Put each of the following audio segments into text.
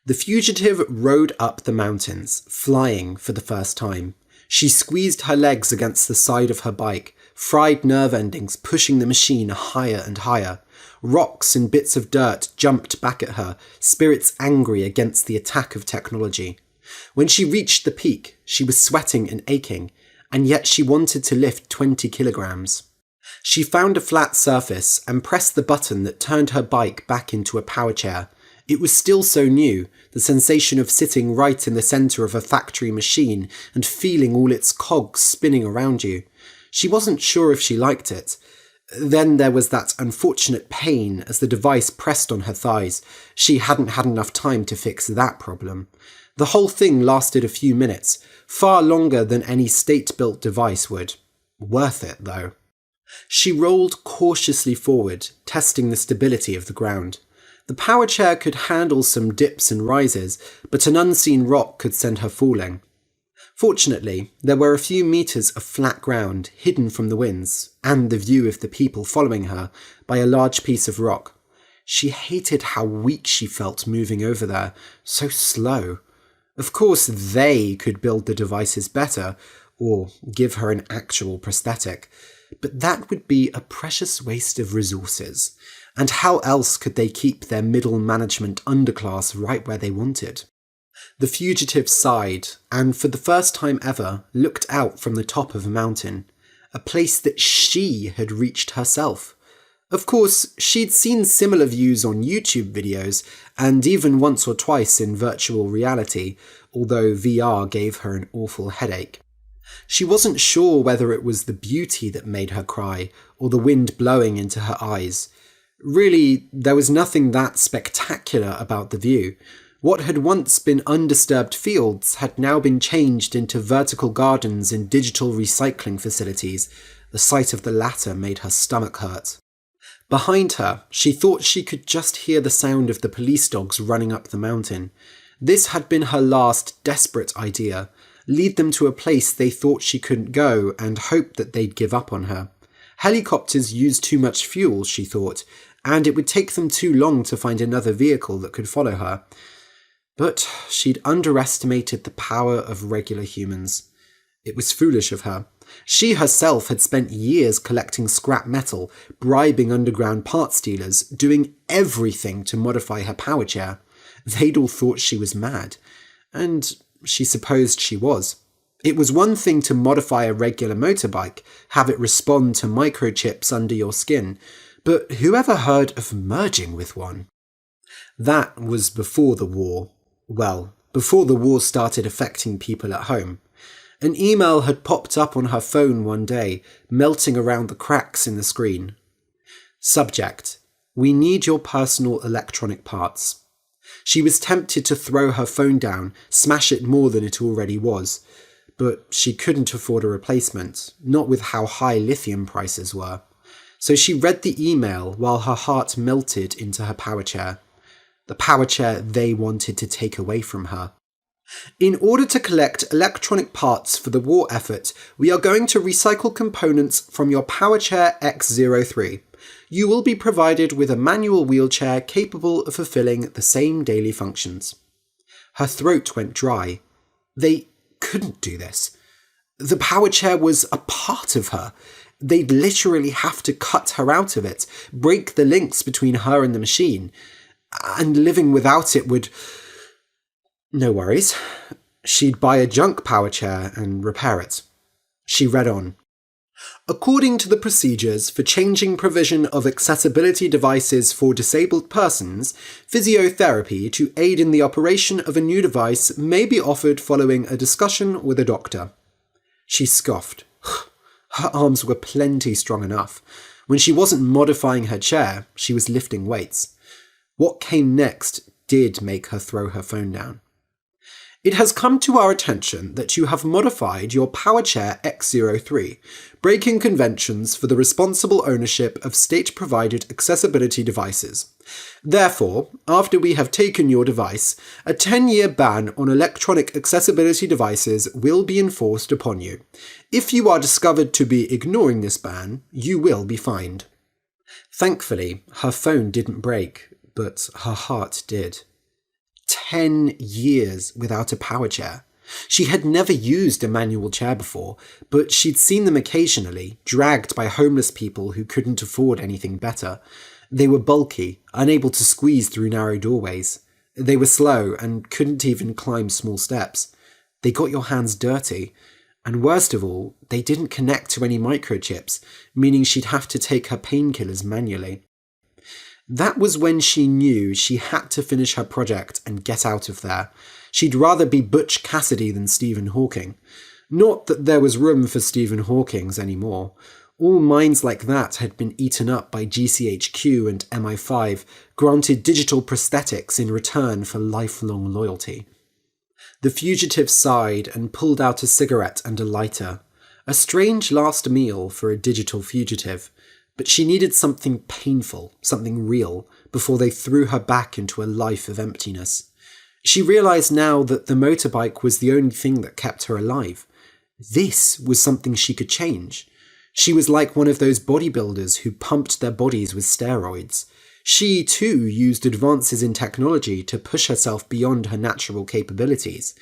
The fugitive rode up the mountains, flying for the first time. She squeezed her legs against the side of her bike, fried nerve endings pushing the machine higher and higher. Rocks and bits of dirt jumped back at her, spirits angry against the attack of technology. When she reached the peak, she was sweating and aching, and yet she wanted to lift 20 kilograms. She found a flat surface and pressed the button that turned her bike back into a power chair. It was still so new, the sensation of sitting right in the centre of a factory machine and feeling all its cogs spinning around you. She wasn't sure if she liked it. Then there was that unfortunate pain as the device pressed on her thighs. She hadn't had enough time to fix that problem. The whole thing lasted a few minutes, far longer than any state-built device would. Worth it, though. She rolled cautiously forward, testing the stability of the ground. The power chair could handle some dips and rises, but an unseen rock could send her falling. Fortunately, there were a few meters of flat ground hidden from the winds and the view of the people following her by a large piece of rock. She hated how weak she felt moving over there, so slow. Of course, they could build the devices better, or give her an actual prosthetic, but that would be a precious waste of resources. And how else could they keep their middle management underclass right where they wanted? The fugitive sighed, and for the first time ever, looked out from the top of a mountain, a place that she had reached herself. Of course, she'd seen similar views on YouTube videos, and even once or twice in virtual reality, although VR gave her an awful headache. She wasn't sure whether it was the beauty that made her cry, or the wind blowing into her eyes. Really, there was nothing that spectacular about the view. What had once been undisturbed fields had now been changed into vertical gardens and digital recycling facilities. The sight of the latter made her stomach hurt. Behind her, she thought she could just hear the sound of the police dogs running up the mountain. This had been her last desperate idea: lead them to a place they thought she couldn't go and hope that they'd give up on her. Helicopters used too much fuel, she thought, and it would take them too long to find another vehicle that could follow her. But she'd underestimated the power of regular humans. It was foolish of her. She herself had spent years collecting scrap metal, bribing underground parts dealers, doing everything to modify her power chair. They'd all thought she was mad, and she supposed she was. It was one thing to modify a regular motorbike, have it respond to microchips under your skin, but who ever heard of merging with one? That was before the war. Well, before the war started affecting people at home. An email had popped up on her phone one day, melting around the cracks in the screen. Subject: We need your personal electronic parts. She was tempted to throw her phone down, smash it more than it already was, but she couldn't afford a replacement, not with how high lithium prices were. So she read the email while her heart melted into her power chair. The power chair they wanted to take away from her. In order to collect electronic parts for the war effort, we are going to recycle components from your power chair X03. You will be provided with a manual wheelchair capable of fulfilling the same daily functions. Her throat went dry. They couldn't do this. The power chair was a part of her. They'd literally have to cut her out of it, break the links between her and the machine. And living without it would... No worries. She'd buy a junk power chair and repair it. She read on. According to the procedures for changing provision of accessibility devices for disabled persons, physiotherapy to aid in the operation of a new device may be offered following a discussion with a doctor. She scoffed. Her arms were plenty strong enough. When she wasn't modifying her chair, she was lifting weights. What came next did make her throw her phone down. It has come to our attention that you have modified your power chair X03, breaking conventions for the responsible ownership of state-provided accessibility devices. Therefore, after we have taken your device, a 10-year ban on electronic accessibility devices will be enforced upon you. If you are discovered to be ignoring this ban, you will be fined. Thankfully, her phone didn't break, but her heart did. 10 years without a power chair. She had never used a manual chair before, but she'd seen them occasionally, dragged by homeless people who couldn't afford anything better. They were bulky, unable to squeeze through narrow doorways. They were slow and couldn't even climb small steps. They got your hands dirty. And worst of all, they didn't connect to any microchips, meaning she'd have to take her painkillers manually. That was when she knew she had to finish her project and get out of there. She'd rather be Butch Cassidy than Stephen Hawking. Not that there was room for Stephen Hawking's anymore. All minds like that had been eaten up by GCHQ and MI5, granted digital prosthetics in return for lifelong loyalty. The fugitive sighed and pulled out a cigarette and a lighter. A strange last meal for a digital fugitive, but she needed something painful, something real, before they threw her back into a life of emptiness. She realised now that the motorbike was the only thing that kept her alive. This was something she could change. She was like one of those bodybuilders who pumped their bodies with steroids. She, too, used advances in technology to push herself beyond her natural capabilities.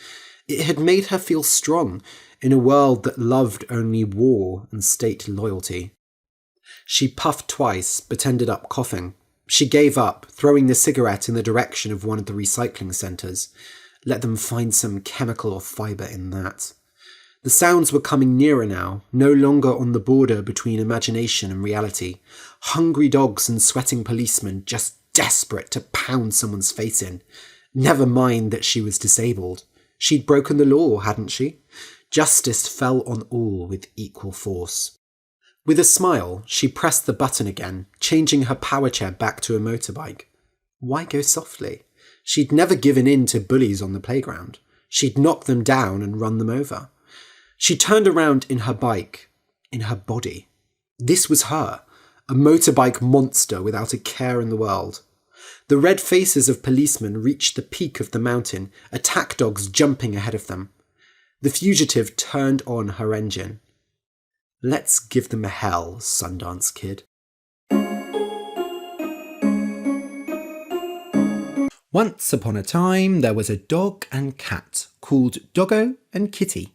It had made her feel strong in a world that loved only war and state loyalty. She puffed twice, but ended up coughing. She gave up, throwing the cigarette in the direction of one of the recycling centres. Let them find some chemical or fibre in that. The sounds were coming nearer now, no longer on the border between imagination and reality. Hungry dogs and sweating policemen just desperate to pound someone's face in. Never mind that she was disabled. She'd broken the law, hadn't she? Justice fell on all with equal force. With a smile, she pressed the button again, changing her power chair back to a motorbike. Why go softly? She'd never given in to bullies on the playground. She'd knock them down and run them over. She turned around in her bike, in her body. This was her, a motorbike monster without a care in the world. The red faces of policemen reached the peak of the mountain, attack dogs jumping ahead of them. The fugitive turned on her engine. Let's give them a hell, Sundance Kid. Once upon a time, there was a dog and cat called Doggo and Kitty.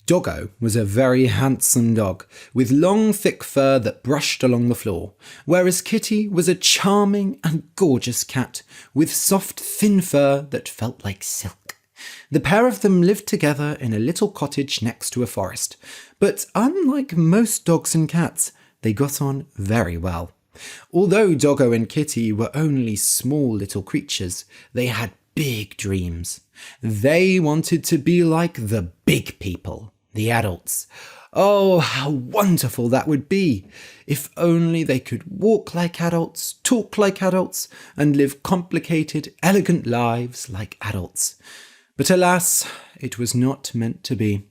Doggo was a very handsome dog, with long thick fur that brushed along the floor, whereas Kitty was a charming and gorgeous cat, with soft thin fur that felt like silk. The pair of them lived together in a little cottage next to a forest, but unlike most dogs and cats, they got on very well. Although Doggo and Kitty were only small little creatures, they had big dreams. They wanted to be like the big people, the adults. Oh, how wonderful that would be! If only they could walk like adults, talk like adults, and live complicated, elegant lives like adults. But alas, it was not meant to be.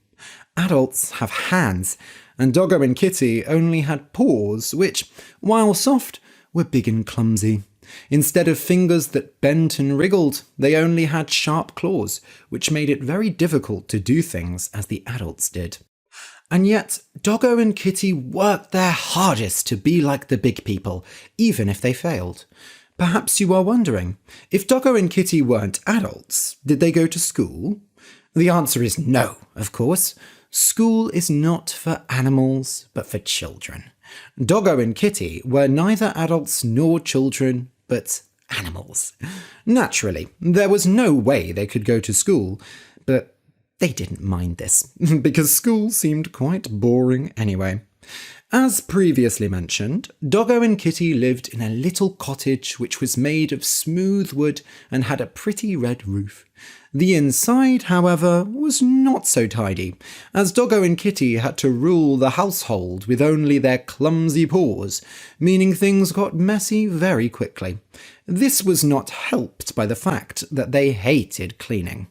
Adults have hands, and Doggo and Kitty only had paws, which, while soft, were big and clumsy. Instead of fingers that bent and wriggled, they only had sharp claws, which made it very difficult to do things as the adults did. And yet, Doggo and Kitty worked their hardest to be like the big people, even if they failed. Perhaps you are wondering, if Doggo and Kitty weren't adults, did they go to school? The answer is no, of course. School is not for animals, but for children. Doggo and Kitty were neither adults nor children, but animals. Naturally, there was no way they could go to school, but they didn't mind this, because school seemed quite boring anyway. As previously mentioned, Doggo and Kitty lived in a little cottage which was made of smooth wood and had a pretty red roof. The inside, however, was not so tidy, as Doggo and Kitty had to rule the household with only their clumsy paws, meaning things got messy very quickly. This was not helped by the fact that they hated cleaning.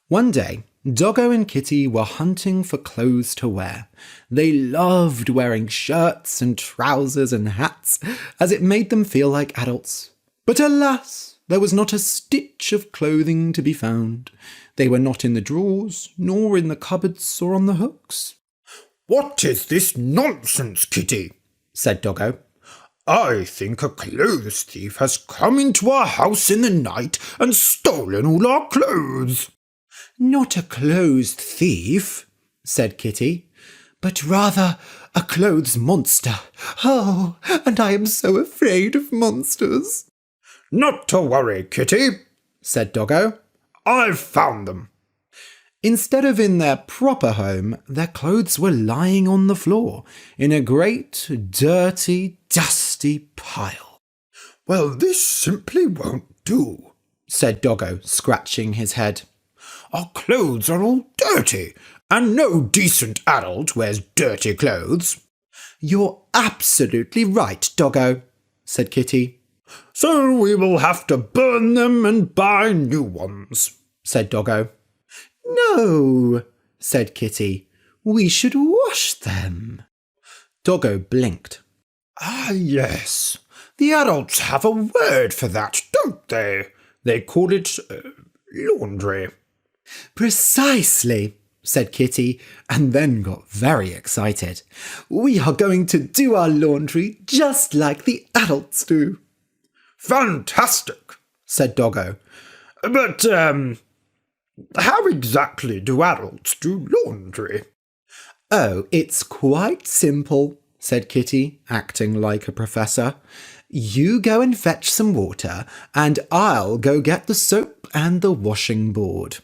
One day, Doggo and Kitty were hunting for clothes to wear. They loved wearing shirts and trousers and hats, as it made them feel like adults. But alas, there was not a stitch of clothing to be found. They were not in the drawers, nor in the cupboards or on the hooks. "What is this nonsense, Kitty?" said Doggo. I think a clothes thief has come into our house in the night and stolen all our clothes." "Not a clothes thief," said Kitty, "but rather a clothes monster. Oh, and I am so afraid of monsters." "Not to worry, Kitty," said Doggo. "I've found them." Instead of in their proper home, their clothes were lying on the floor in a great, dirty, dusty pile. "Well, this simply won't do," said Doggo, scratching his head. "Our clothes are all dirty, and no decent adult wears dirty clothes." "You're absolutely right, Doggo," said Kitty. "So we will have to burn them and buy new ones," said Doggo. "No," said Kitty. "We should wash them." Doggo blinked. "Ah, yes. The adults have a word for that, don't they? They call it laundry." "Precisely," said Kitty, and then got very excited. "We are going to do our laundry just like the adults do." "Fantastic," said Doggo. "But, how exactly do adults do laundry?" "Oh, it's quite simple," said Kitty, acting like a professor. "You go and fetch some water, and I'll go get the soap and the washing board."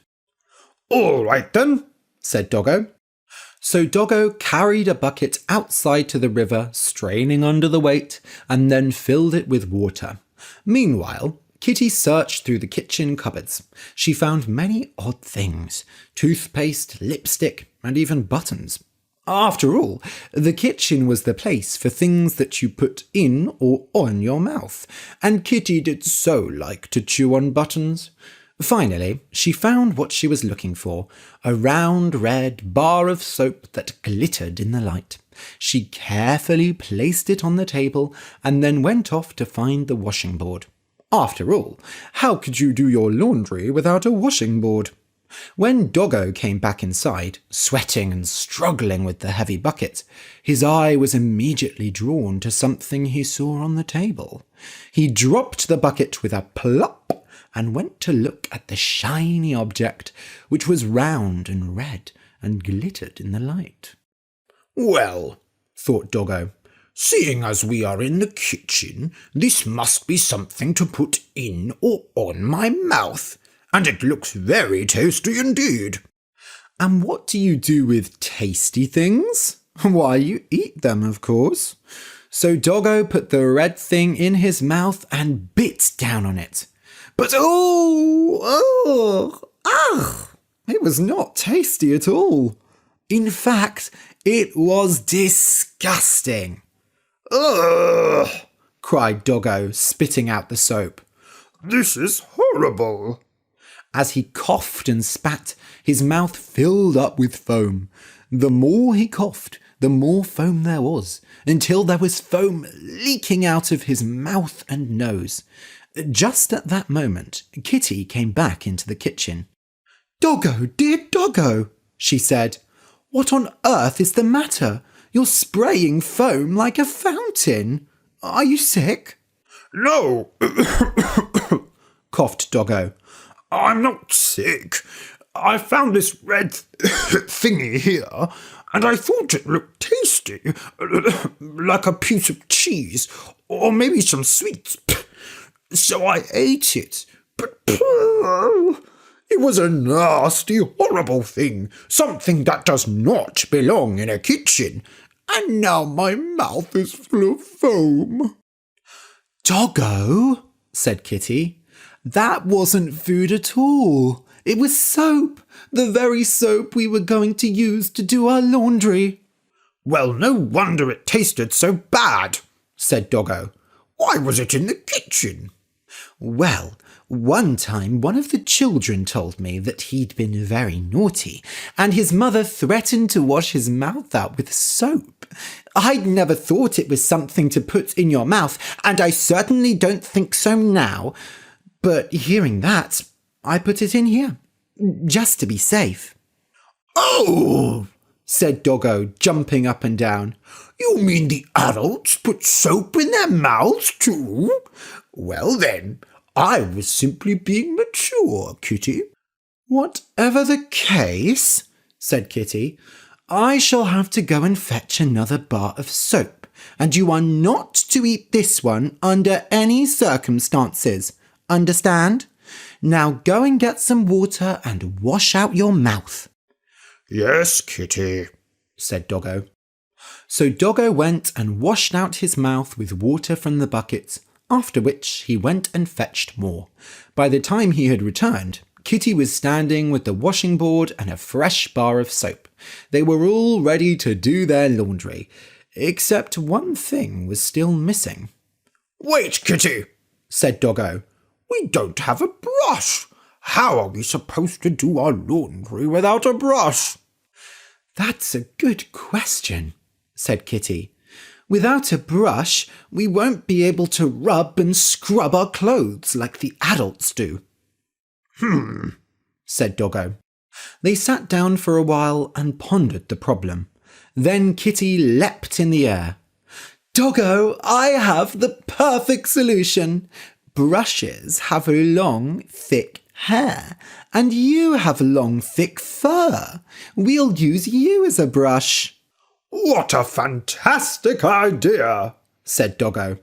"All right then," said Doggo. So Doggo carried a bucket outside to the river, straining under the weight, and then filled it with water. Meanwhile, Kitty searched through the kitchen cupboards. She found many odd things: toothpaste, lipstick, and even buttons. After all, the kitchen was the place for things that you put in or on your mouth, and Kitty did so like to chew on buttons. Finally, she found what she was looking for, a round red bar of soap that glittered in the light. She carefully placed it on the table and then went off to find the washing board. After all, how could you do your laundry without a washing board? When Doggo came back inside, sweating and struggling with the heavy bucket, his eye was immediately drawn to something he saw on the table. He dropped the bucket with a plop and went to look at the shiny object, which was round and red and glittered in the light. "Well," thought Doggo, "seeing as we are in the kitchen, this must be something to put in or on my mouth, and it looks very tasty indeed." "And what do you do with tasty things?" "Why, you eat them, of course." So Doggo put the red thing in his mouth and bit down on it. But it was not tasty at all. In fact, it was disgusting. "Ugh!" cried Doggo, spitting out the soap. "This is horrible." As he coughed and spat, his mouth filled up with foam. The more he coughed, the more foam there was, until there was foam leaking out of his mouth and nose. Just at that moment, Kitty came back into the kitchen. "Doggo, dear Doggo," she said, "what on earth is the matter? You're spraying foam like a fountain. Are you sick?" "No," coughed Doggo. "I'm not sick. I found this red thingy here, and I thought it looked tasty, like a piece of cheese, or maybe some sweets. So I ate it, but it was a nasty, horrible thing, something that does not belong in a kitchen, and now my mouth is full of foam." "Doggo," said Kitty, "that wasn't food at all. It was soap, the very soap we were going to use to do our laundry." "Well, no wonder it tasted so bad," said Doggo. "Why was it in the kitchen?" "Well, one time one of the children told me that he'd been very naughty, and his mother threatened to wash his mouth out with soap. I'd never thought it was something to put in your mouth, and I certainly don't think so now. But hearing that, I put it in here, just to be safe." "Oh!" said Doggo, jumping up and down. You mean the adults put soap in their mouths too? Well then, I was simply being mature, Kitty. Whatever the case, said Kitty, I shall have to go and fetch another bar of soap, and you are not to eat this one under any circumstances. Understand? Now go and get some water and wash out your mouth. Yes, Kitty, said Doggo. So Doggo went and washed out his mouth with water from the bucket, after which he went and fetched more. By the time he had returned, Kitty was standing with the washing board and a fresh bar of soap. They were all ready to do their laundry, except one thing was still missing. Wait, Kitty, said Doggo. We don't have a brush. How are we supposed to do our laundry without a brush? That's a good question, said Kitty. Without a brush, we won't be able to rub and scrub our clothes like the adults do. Said Doggo. They sat down for a while and pondered the problem. Then Kitty leapt in the air. Doggo, I have the perfect solution. Brushes have long, thick hair, and you have long, thick fur. We'll use you as a brush. What a fantastic idea, said Doggo.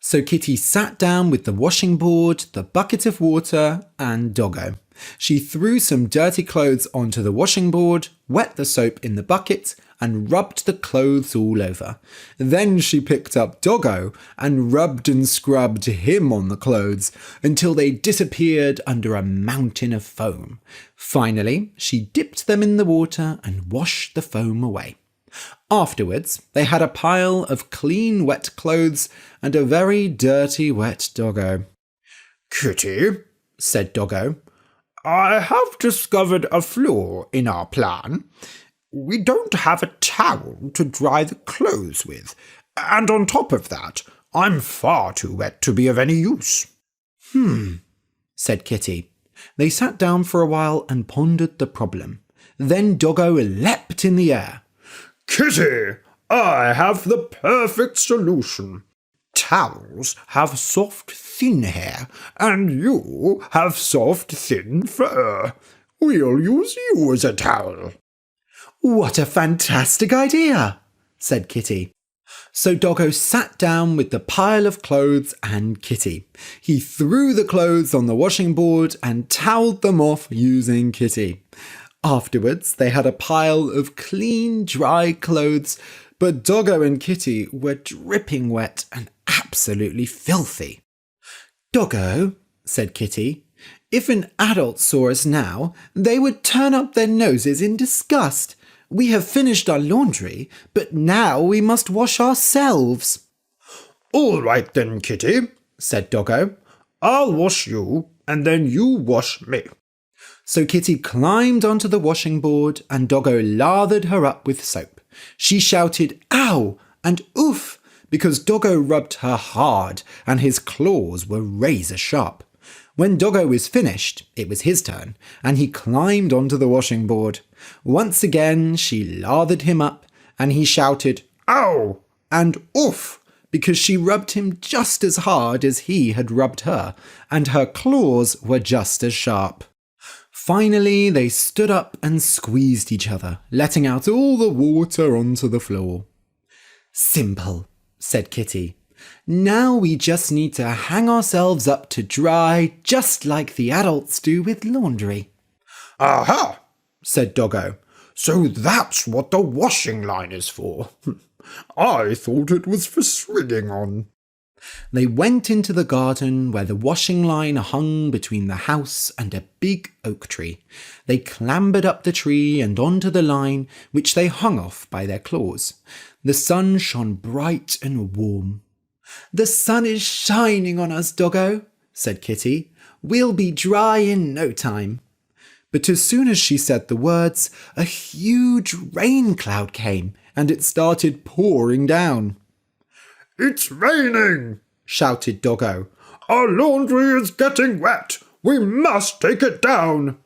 So Kitty sat down with the washing board, the bucket of water, and Doggo. She threw some dirty clothes onto the washing board, wet the soap in the bucket, and rubbed the clothes all over. Then she picked up Doggo and rubbed and scrubbed him on the clothes until they disappeared under a mountain of foam. Finally, she dipped them in the water and washed the foam away. Afterwards, they had a pile of clean wet clothes and a very dirty wet Doggo. Kitty, said Doggo, I have discovered a flaw in our plan. We don't have a towel to dry the clothes with, and on top of that, I'm far too wet to be of any use. Said Kitty. They sat down for a while and pondered the problem. Then Doggo leapt in the air. Kitty, I have the perfect solution. Towels have soft, thin hair, and you have soft, thin fur. We'll use you as a towel. What a fantastic idea, said Kitty. So Doggo sat down with the pile of clothes and Kitty. He threw the clothes on the washing board and towelled them off using Kitty. Afterwards, they had a pile of clean, dry clothes, but Doggo and Kitty were dripping wet and absolutely filthy. Doggo, said Kitty, if an adult saw us now, they would turn up their noses in disgust. We have finished our laundry, but now we must wash ourselves. All right then, Kitty, said Doggo. I'll wash you, and then you wash me. So Kitty climbed onto the washing board, and Doggo lathered her up with soap. She shouted, "Ow!" and "Oof!" because Doggo rubbed her hard, and his claws were razor sharp. When Doggo was finished, it was his turn, and he climbed onto the washing board. Once again, she lathered him up, and he shouted, "Ow!" and "Oof!" because she rubbed him just as hard as he had rubbed her, and her claws were just as sharp. Finally, they stood up and squeezed each other, letting out all the water onto the floor. Simple, said Kitty. Now we just need to hang ourselves up to dry, just like the adults do with laundry. Aha, said Doggo. So that's what the washing line is for. I thought it was for swinging on. They went into the garden where the washing line hung between the house and a big oak tree. They clambered up the tree and onto the line, which they hung off by their claws. The sun shone bright and warm. The sun is shining on us, Doggo, said Kitty. We'll be dry in no time. But as soon as she said the words, a huge rain cloud came, and it started pouring down. It's raining, shouted Doggo. Our laundry is getting wet. We must take it down.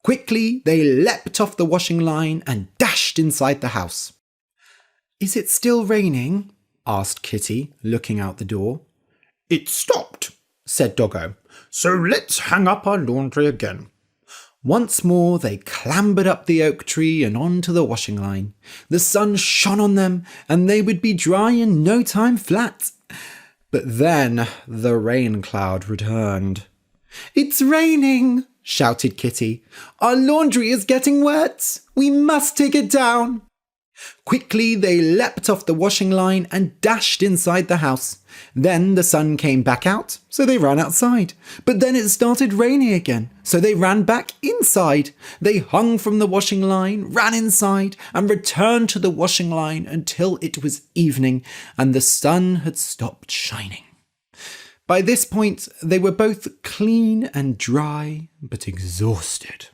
Quickly, they leapt off the washing line and dashed inside the house. "Is it still raining?" asked Kitty, looking out the door. "It stopped," said Doggo, "so let's hang up our laundry again." Once more they clambered up the oak tree and onto the washing line. The sun shone on them, and they would be dry in no time flat. But then the rain cloud returned. "It's raining!" shouted Kitty. "Our laundry is getting wet! We must take it down!" Quickly they leapt off the washing line and dashed inside the house. Then the sun came back out, so they ran outside. But then it started raining again, so they ran back inside. They hung from the washing line, ran inside, and returned to the washing line until it was evening and the sun had stopped shining. By this point, they were both clean and dry, but exhausted.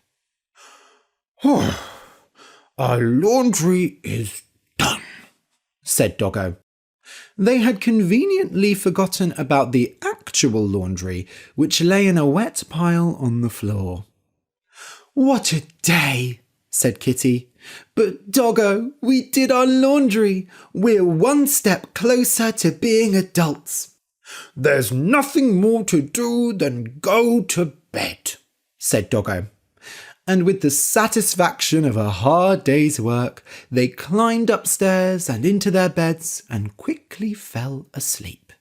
"Our laundry is done," said Doggo. They had conveniently forgotten about the actual laundry, which lay in a wet pile on the floor. "What a day!" said Kitty. "But Doggo, we did our laundry. We're one step closer to being adults." "There's nothing more to do than go to bed," said Doggo. And with the satisfaction of a hard day's work, they climbed upstairs and into their beds and quickly fell asleep.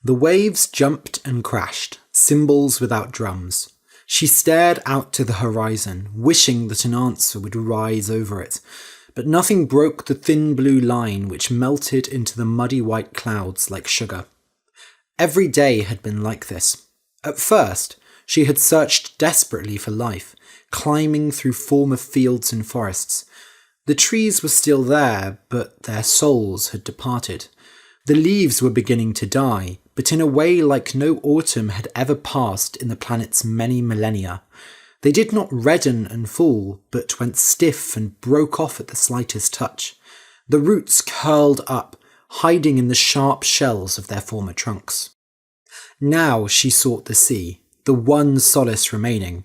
The waves jumped and crashed, cymbals without drums. She stared out to the horizon, wishing that an answer would rise over it, but nothing broke the thin blue line which melted into the muddy white clouds like sugar. Every day had been like this. At first, she had searched desperately for life, climbing through former fields and forests. The trees were still there, but their souls had departed. The leaves were beginning to die, but in a way like no autumn had ever passed in the planet's many millennia. They did not redden and fall, but went stiff and broke off at the slightest touch. The roots curled up, hiding in the sharp shells of their former trunks. Now she sought the sea, the one solace remaining.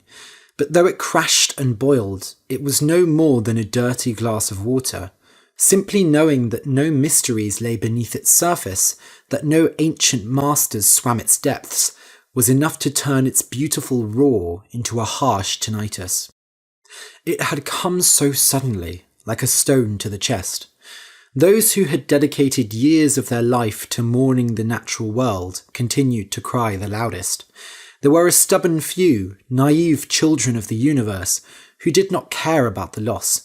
But though it crashed and boiled, it was no more than a dirty glass of water. Simply knowing that no mysteries lay beneath its surface, that no ancient masters swam its depths, was enough to turn its beautiful roar into a harsh tinnitus. It had come so suddenly, like a stone to the chest. Those who had dedicated years of their life to mourning the natural world continued to cry the loudest. There were a stubborn few, naive children of the universe, who did not care about the loss.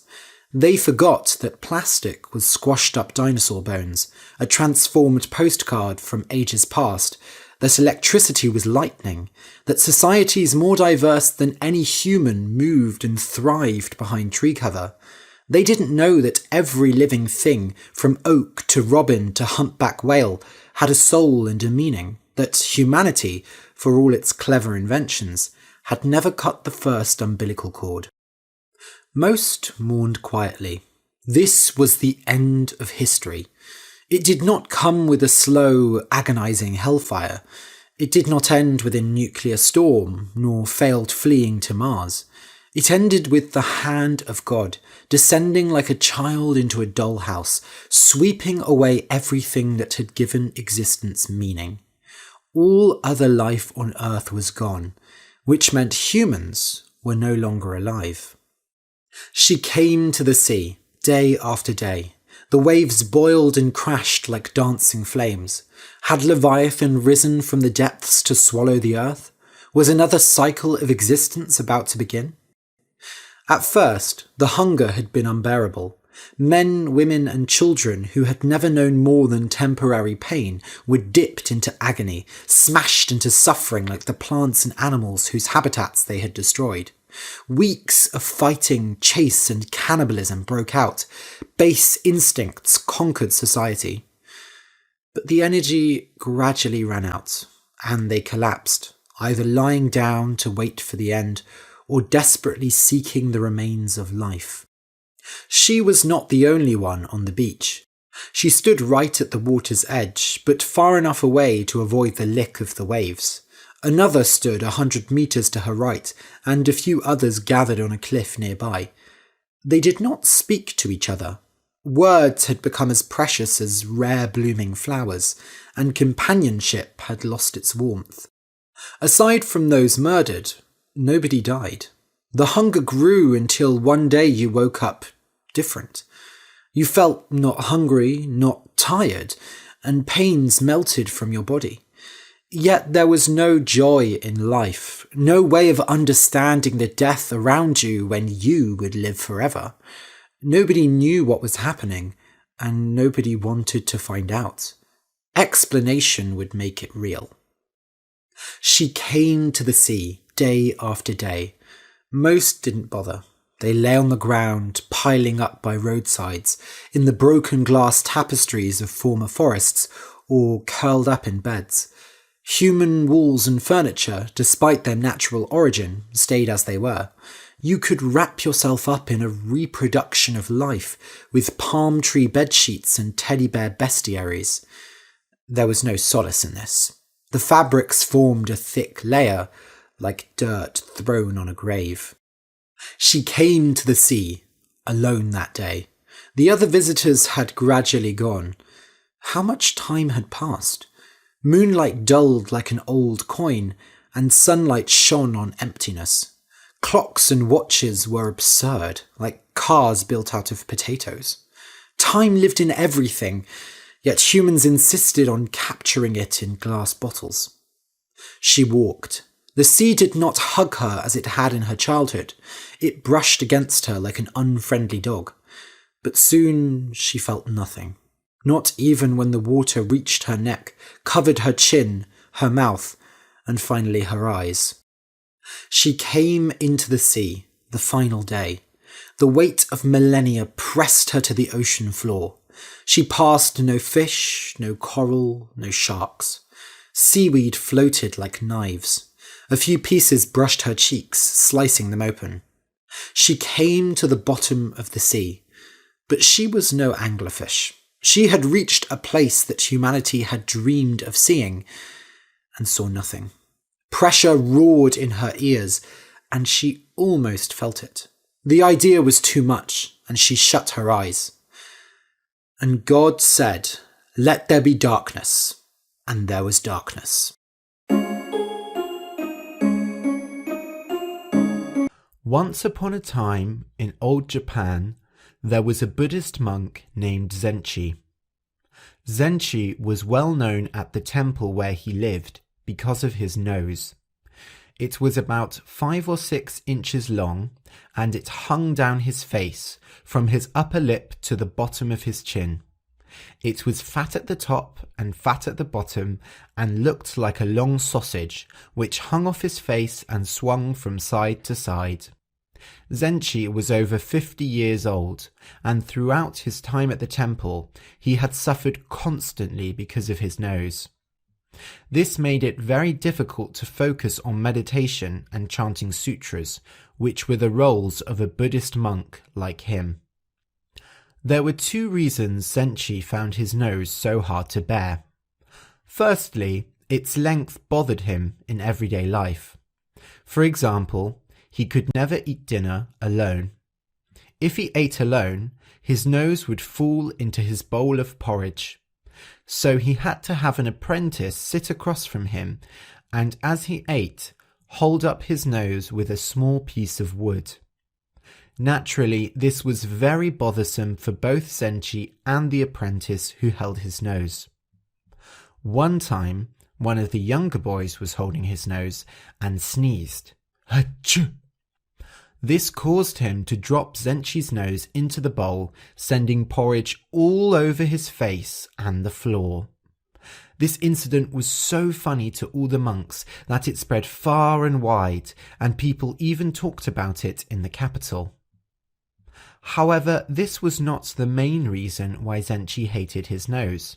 They forgot that plastic was squashed up dinosaur bones, a transformed postcard from ages past, that electricity was lightning, that societies more diverse than any human moved and thrived behind tree cover. They didn't know that every living thing, from oak to robin to humpback whale, had a soul and a meaning, that humanity, for all its clever inventions, had never cut the first umbilical cord. Most mourned quietly. This was the end of history. It did not come with a slow, agonizing hellfire. It did not end with a nuclear storm, nor failed fleeing to Mars. It ended with the hand of God, descending like a child into a dollhouse, sweeping away everything that had given existence meaning. All other life on Earth was gone, which meant humans were no longer alive. She came to the sea, day after day. The waves boiled and crashed like dancing flames. Had Leviathan risen from the depths to swallow the earth? Was another cycle of existence about to begin? At first, the hunger had been unbearable. Men, women, and children who had never known more than temporary pain were dipped into agony, smashed into suffering like the plants and animals whose habitats they had destroyed. Weeks of fighting, chase, and cannibalism broke out. Base instincts conquered society. But the energy gradually ran out, and they collapsed, either lying down to wait for the end, or desperately seeking the remains of life. She was not the only one on the beach. She stood right at the water's edge, but far enough away to avoid the lick of the waves. Another stood 100 metres to her right, and a few others gathered on a cliff nearby. They did not speak to each other. Words had become as precious as rare blooming flowers, and companionship had lost its warmth. Aside from those murdered, nobody died. The hunger grew until one day you woke up different. You felt not hungry, not tired, and pains melted from your body. Yet there was no joy in life, no way of understanding the death around you when you would live forever. Nobody knew what was happening, and nobody wanted to find out. Explanation would make it real. She came to the sea day after day. Most didn't bother. They lay on the ground, piling up by roadsides, in the broken glass tapestries of former forests, or curled up in beds. Human walls and furniture, despite their natural origin, stayed as they were. You could wrap yourself up in a reproduction of life, with palm tree bedsheets and teddy bear bestiaries. There was no solace in this. The fabrics formed a thick layer, like dirt thrown on a grave. She came to the sea, alone that day. The other visitors had gradually gone. How much time had passed? Moonlight dulled like an old coin, and sunlight shone on emptiness. Clocks and watches were absurd, like cars built out of potatoes. Time lived in everything, yet humans insisted on capturing it in glass bottles. She walked. The sea did not hug her as it had in her childhood. It brushed against her like an unfriendly dog. But soon she felt nothing. Not even when the water reached her neck, covered her chin, her mouth, and finally her eyes. She came into the sea, the final day. The weight of millennia pressed her to the ocean floor. She passed no fish, no coral, no sharks. Seaweed floated like knives. A few pieces brushed her cheeks, slicing them open. She came to the bottom of the sea, but she was no anglerfish. She had reached a place that humanity had dreamed of seeing, and saw nothing. Pressure roared in her ears, and she almost felt it. The idea was too much, and she shut her eyes. And God said, "Let there be darkness," and there was darkness. Once upon a time, in old Japan, there was a Buddhist monk named Zenchi. Zenchi was well known at the temple where he lived because of his nose. It was about 5 or 6 inches long, and it hung down his face, from his upper lip to the bottom of his chin. It was fat at the top and fat at the bottom, and looked like a long sausage, which hung off his face and swung from side to side. Zenchi was over 50 years old, and throughout his time at the temple, he had suffered constantly because of his nose. This made it very difficult to focus on meditation and chanting sutras, which were the roles of a Buddhist monk like him. There were 2 reasons Zenchi found his nose so hard to bear. Firstly, its length bothered him in everyday life. For example, he could never eat dinner alone. If he ate alone, his nose would fall into his bowl of porridge. So he had to have an apprentice sit across from him, and as he ate, hold up his nose with a small piece of wood. Naturally, this was very bothersome for both Zenchi and the apprentice who held his nose. One time, one of the younger boys was holding his nose and sneezed. Achoo! This caused him to drop Zenchi's nose into the bowl, sending porridge all over his face and the floor. This incident was so funny to all the monks that it spread far and wide, and people even talked about it in the capital. However, this was not the main reason why Zenchi hated his nose.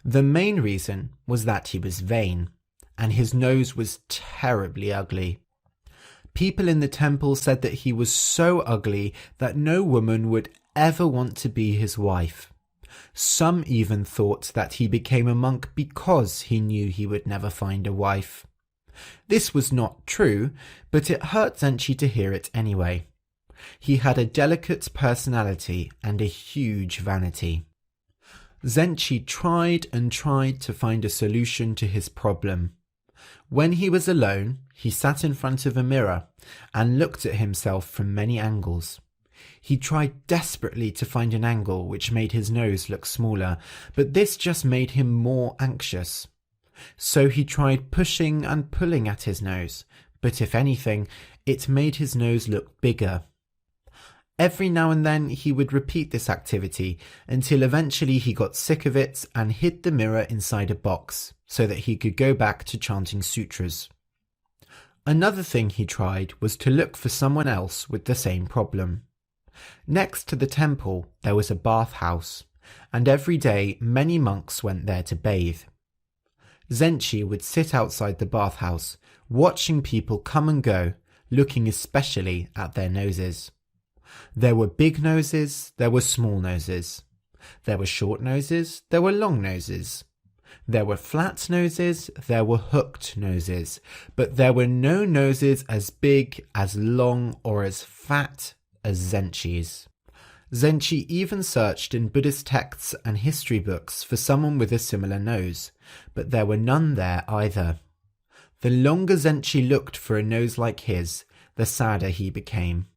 The main reason was that he was vain, and his nose was terribly ugly. People in the temple said that he was so ugly that no woman would ever want to be his wife. Some even thought that he became a monk because he knew he would never find a wife. This was not true, but it hurt Zenchi to hear it anyway. He had a delicate personality and a huge vanity. Zenchi tried and tried to find a solution to his problem. When he was alone, he sat in front of a mirror and looked at himself from many angles. He tried desperately to find an angle which made his nose look smaller, but this just made him more anxious. So he tried pushing and pulling at his nose, but if anything, it made his nose look bigger. Every now and then he would repeat this activity until eventually he got sick of it and hid the mirror inside a box so that he could go back to chanting sutras. Another thing he tried was to look for someone else with the same problem. Next to the temple there was a bathhouse, and every day many monks went there to bathe. Zenchi would sit outside the bathhouse, watching people come and go, looking especially at their noses. There were big noses, there were small noses. There were short noses, there were long noses. There were flat noses, there were hooked noses, but there were no noses as big, as long, or as fat as Zenchi's. Zenchi even searched in Buddhist texts and history books for someone with a similar nose, but there were none there either. The longer Zenchi looked for a nose like his, the sadder he became.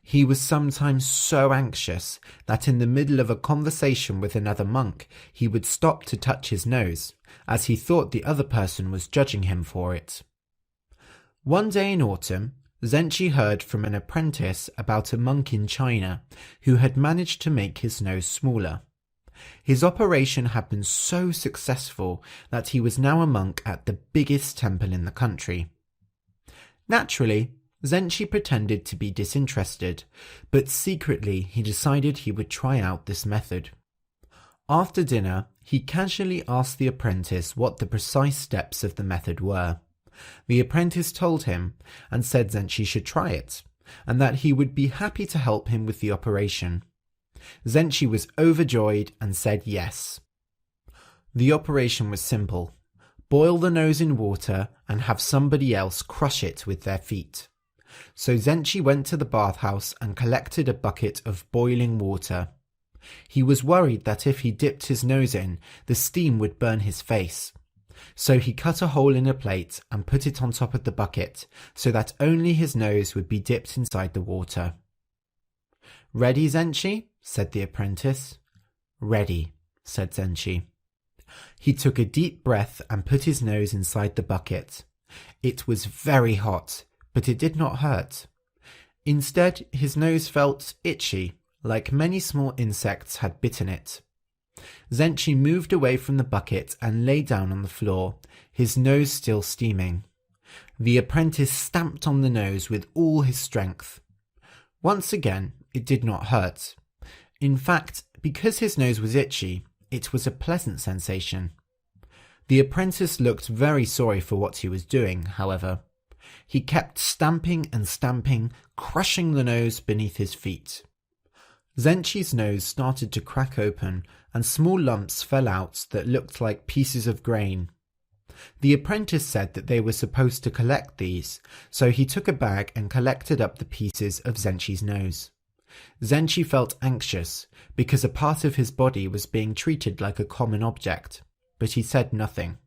He was sometimes so anxious that in the middle of a conversation with another monk, he would stop to touch his nose, as he thought the other person was judging him for it. One day in autumn, Zenchi heard from an apprentice about a monk in China who had managed to make his nose smaller. His operation had been so successful that he was now a monk at the biggest temple in the country. Naturally, Zenchi pretended to be disinterested, but secretly he decided he would try out this method. After dinner, he casually asked the apprentice what the precise steps of the method were. The apprentice told him and said Zenchi should try it, and that he would be happy to help him with the operation. Zenchi was overjoyed and said yes. The operation was simple. Boil the nose in water and have somebody else crush it with their feet. So Zenchi went to the bathhouse and collected a bucket of boiling water. He was worried that if he dipped his nose in, the steam would burn his face. So he cut a hole in a plate and put it on top of the bucket so that only his nose would be dipped inside the water. "Ready, Zenchi?" said the apprentice. "Ready," said Zenchi. He took a deep breath and put his nose inside the bucket. It was very hot, but it did not hurt. Instead, his nose felt itchy, like many small insects had bitten it. Zenchi moved away from the bucket and lay down on the floor, his nose still steaming. The apprentice stamped on the nose with all his strength. Once again, it did not hurt. In fact, because his nose was itchy, it was a pleasant sensation. The apprentice looked very sorry for what he was doing, however. He kept stamping and stamping, crushing the nose beneath his feet. Zenchi's nose started to crack open, and small lumps fell out that looked like pieces of grain. The apprentice said that they were supposed to collect these, so he took a bag and collected up the pieces of Zenchi's nose. Zenchi felt anxious, because a part of his body was being treated like a common object, but he said nothing.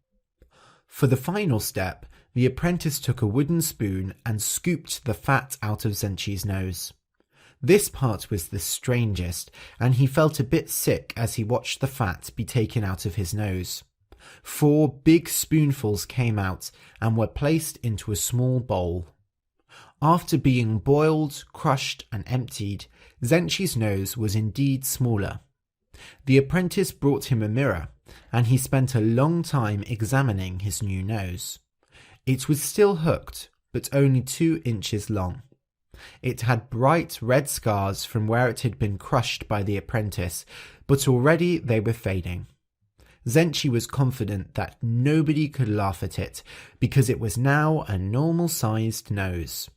For the final step, the apprentice took a wooden spoon and scooped the fat out of Zenchi's nose. This part was the strangest, and he felt a bit sick as he watched the fat be taken out of his nose. 4 big spoonfuls came out and were placed into a small bowl. After being boiled, crushed, and emptied, Zenchi's nose was indeed smaller. The apprentice brought him a mirror, and he spent a long time examining his new nose. It was still hooked, but only 2 inches long. It had bright red scars from where it had been crushed by the apprentice, but already they were fading. Zenchi was confident that nobody could laugh at it, because it was now a normal-sized nose.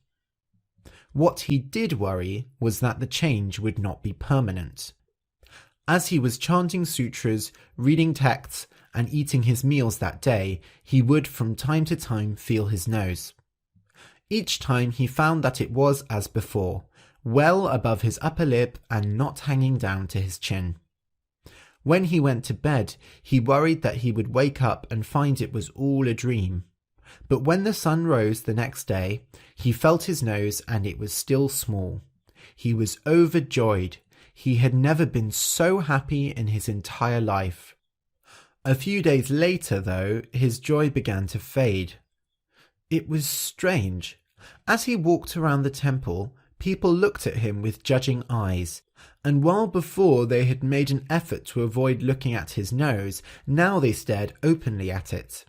What he did worry was that the change would not be permanent. As he was chanting sutras, reading texts, and eating his meals that day, he would from time to time feel his nose. Each time he found that it was as before, well above his upper lip and not hanging down to his chin. When he went to bed, he worried that he would wake up and find it was all a dream. But when the sun rose the next day, he felt his nose and it was still small. He was overjoyed. He had never been so happy in his entire life. A few days later, though, his joy began to fade. It was strange. As he walked around the temple, people looked at him with judging eyes, and while before they had made an effort to avoid looking at his nose, now they stared openly at it.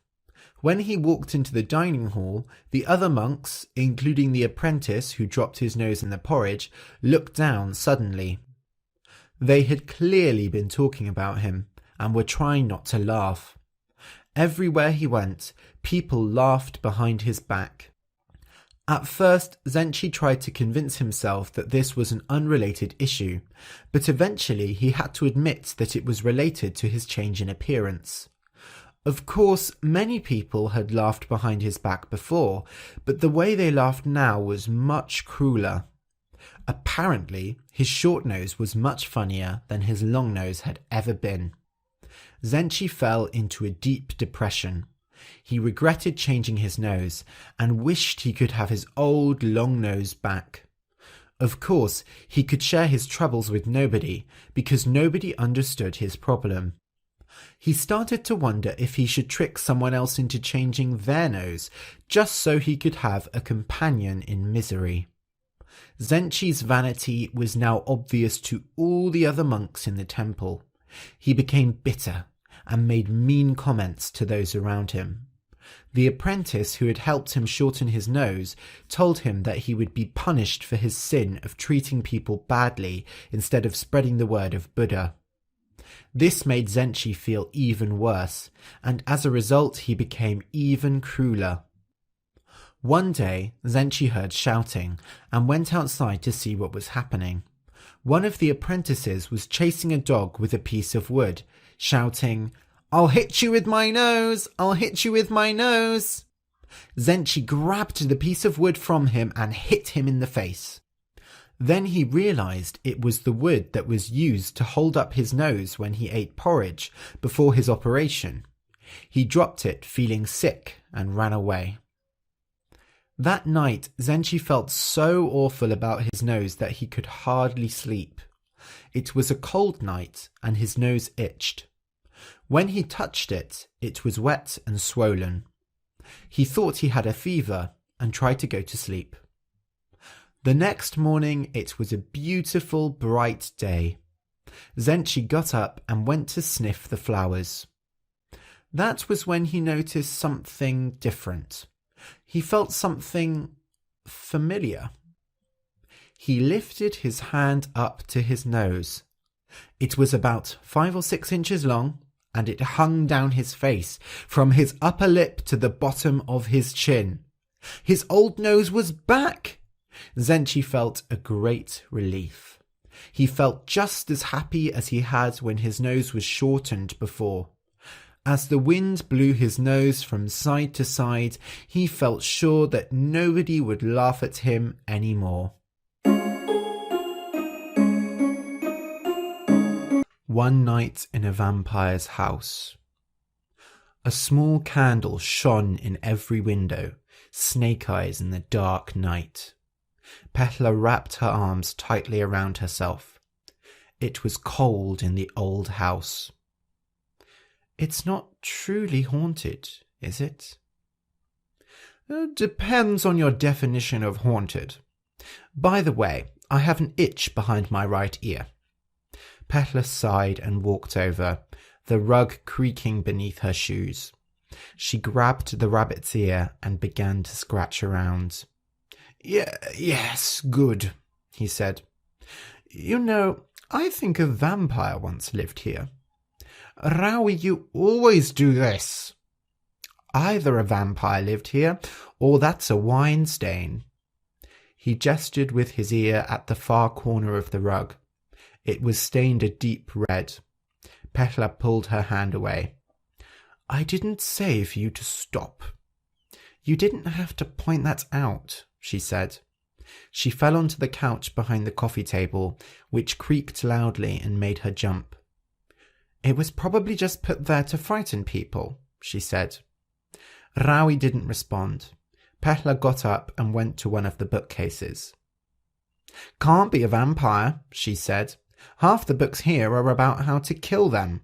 When he walked into the dining hall, the other monks, including the apprentice who dropped his nose in the porridge, looked down suddenly. They had clearly been talking about him, and were trying not to laugh. Everywhere he went, people laughed behind his back. At first, Zenchi tried to convince himself that this was an unrelated issue, but eventually he had to admit that it was related to his change in appearance. Of course, many people had laughed behind his back before, but the way they laughed now was much crueler. Apparently, his short nose was much funnier than his long nose had ever been. Zenchi fell into a deep depression. He regretted changing his nose and wished he could have his old long nose back. Of course, he could share his troubles with nobody because nobody understood his problem. He started to wonder if he should trick someone else into changing their nose just so he could have a companion in misery. Zenchi's vanity was now obvious to all the other monks in the temple. He became bitter and made mean comments to those around him. The apprentice who had helped him shorten his nose told him that he would be punished for his sin of treating people badly instead of spreading the word of Buddha. This made Zenchi feel even worse, and as a result he became even crueler. One day, Zenchi heard shouting and went outside to see what was happening. One of the apprentices was chasing a dog with a piece of wood, shouting, "I'll hit you with my nose! I'll hit you with my nose!" Zenchi grabbed the piece of wood from him and hit him in the face. Then he realized it was the wood that was used to hold up his nose when he ate porridge before his operation. He dropped it feeling sick and ran away. That night, Zenchi felt so awful about his nose that he could hardly sleep. It was a cold night and his nose itched. When he touched it, it was wet and swollen. He thought he had a fever and tried to go to sleep. The next morning, it was a beautiful, bright day. Zenchi got up and went to sniff the flowers. That was when he noticed something different. He felt something familiar. He lifted his hand up to his nose. It was about 5 or 6 inches long, and it hung down his face, from his upper lip to the bottom of his chin. His old nose was back! Zenchi felt a great relief. He felt just as happy as he had when his nose was shortened before. As the wind blew his nose from side to side, he felt sure that nobody would laugh at him anymore. One night in a vampire's house. A small candle shone in every window, snake eyes in the dark night. Petla wrapped her arms tightly around herself. It was cold in the old house. It's not truly haunted, is it? Depends on your definition of haunted. By the way, I have an itch behind my right ear. Petla sighed and walked over, the rug creaking beneath her shoes. She grabbed the rabbit's ear and began to scratch around. Yes, good, he said. You know, I think a vampire once lived here. Rowie, you always do this. Either a vampire lived here, or that's a wine stain. He gestured with his ear at the far corner of the rug. It was stained a deep red. Petla pulled her hand away. I didn't say for you to stop. You didn't have to point that out, she said. She fell onto the couch behind the coffee table, which creaked loudly and made her jump. It was probably just put there to frighten people, she said. Rawi didn't respond. Pehla got up and went to one of the bookcases. Can't be a vampire, she said. Half the books here are about how to kill them.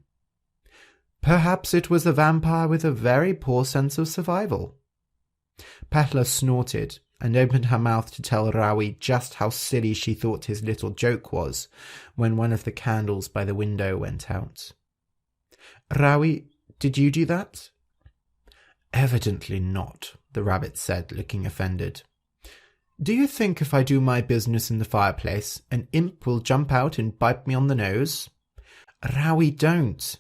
Perhaps it was a vampire with a very poor sense of survival. Pehla snorted and opened her mouth to tell Rawi just how silly she thought his little joke was when one of the candles by the window went out. Rawi, did you do that? Evidently not, the rabbit said, looking offended. Do you think if I do my business in the fireplace, an imp will jump out and bite me on the nose? Rawi, don't.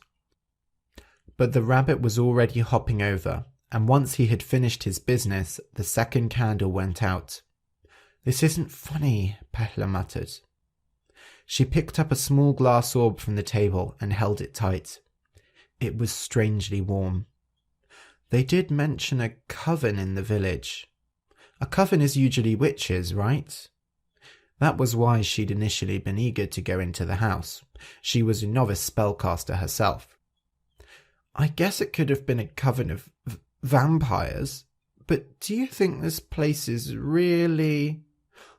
But the rabbit was already hopping over, and once he had finished his business, the second candle went out. This isn't funny, Pehla muttered. She picked up a small glass orb from the table and held it tight. It was strangely warm. They did mention a coven in the village. A coven is usually witches, right? That was why she'd initially been eager to go into the house. She was a novice spellcaster herself. I guess it could have been a coven of vampires, but do you think this place is really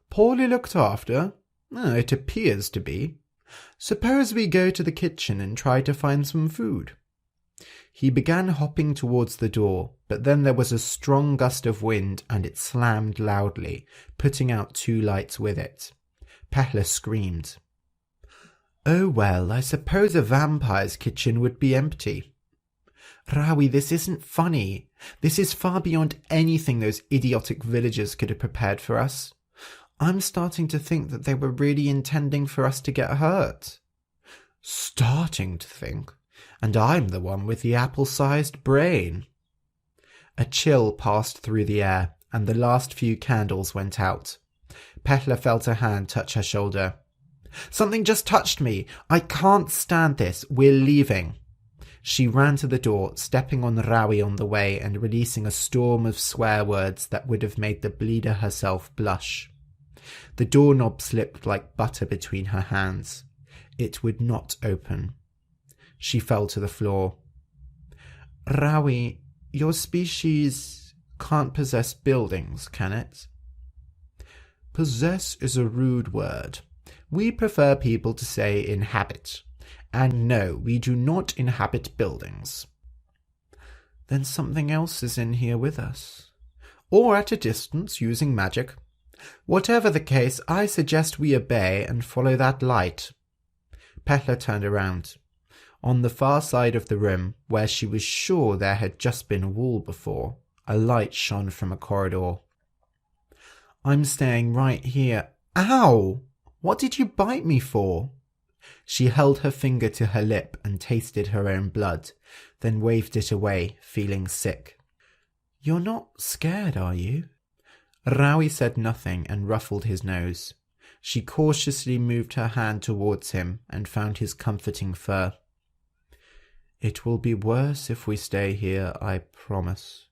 poorly looked after? It appears to be. Suppose we go to the kitchen and try to find some food. He began hopping towards the door, but then there was a strong gust of wind and it slammed loudly, putting out 2 lights with it. Pehla screamed. Oh well, I suppose a vampire's kitchen would be empty. Rawi, this isn't funny. This is far beyond anything those idiotic villagers could have prepared for us. I'm starting to think that they were really intending for us to get hurt. Starting to think? And I'm the one with the apple-sized brain. A chill passed through the air, and the last few candles went out. Pehla felt a hand touch her shoulder. Something just touched me. I can't stand this. We're leaving. She ran to the door, stepping on Rawi on the way and releasing a storm of swear words that would have made the bleeder herself blush. The doorknob slipped like butter between her hands. It would not open. She fell to the floor. Rawi, your species can't possess buildings, can it? Possess is a rude word. We prefer people to say inhabit. And no, we do not inhabit buildings. Then something else is in here with us. Or at a distance using magic. Whatever the case, I suggest we obey and follow that light. Pehla turned around. On the far side of the room, where she was sure there had just been a wall before, a light shone from a corridor. I'm staying right here. Ow! What did you bite me for? She held her finger to her lip and tasted her own blood, then waved it away, feeling sick. You're not scared, are you? Rawi said nothing and ruffled his nose. She cautiously moved her hand towards him and found his comforting fur. It will be worse if we stay here, I promise.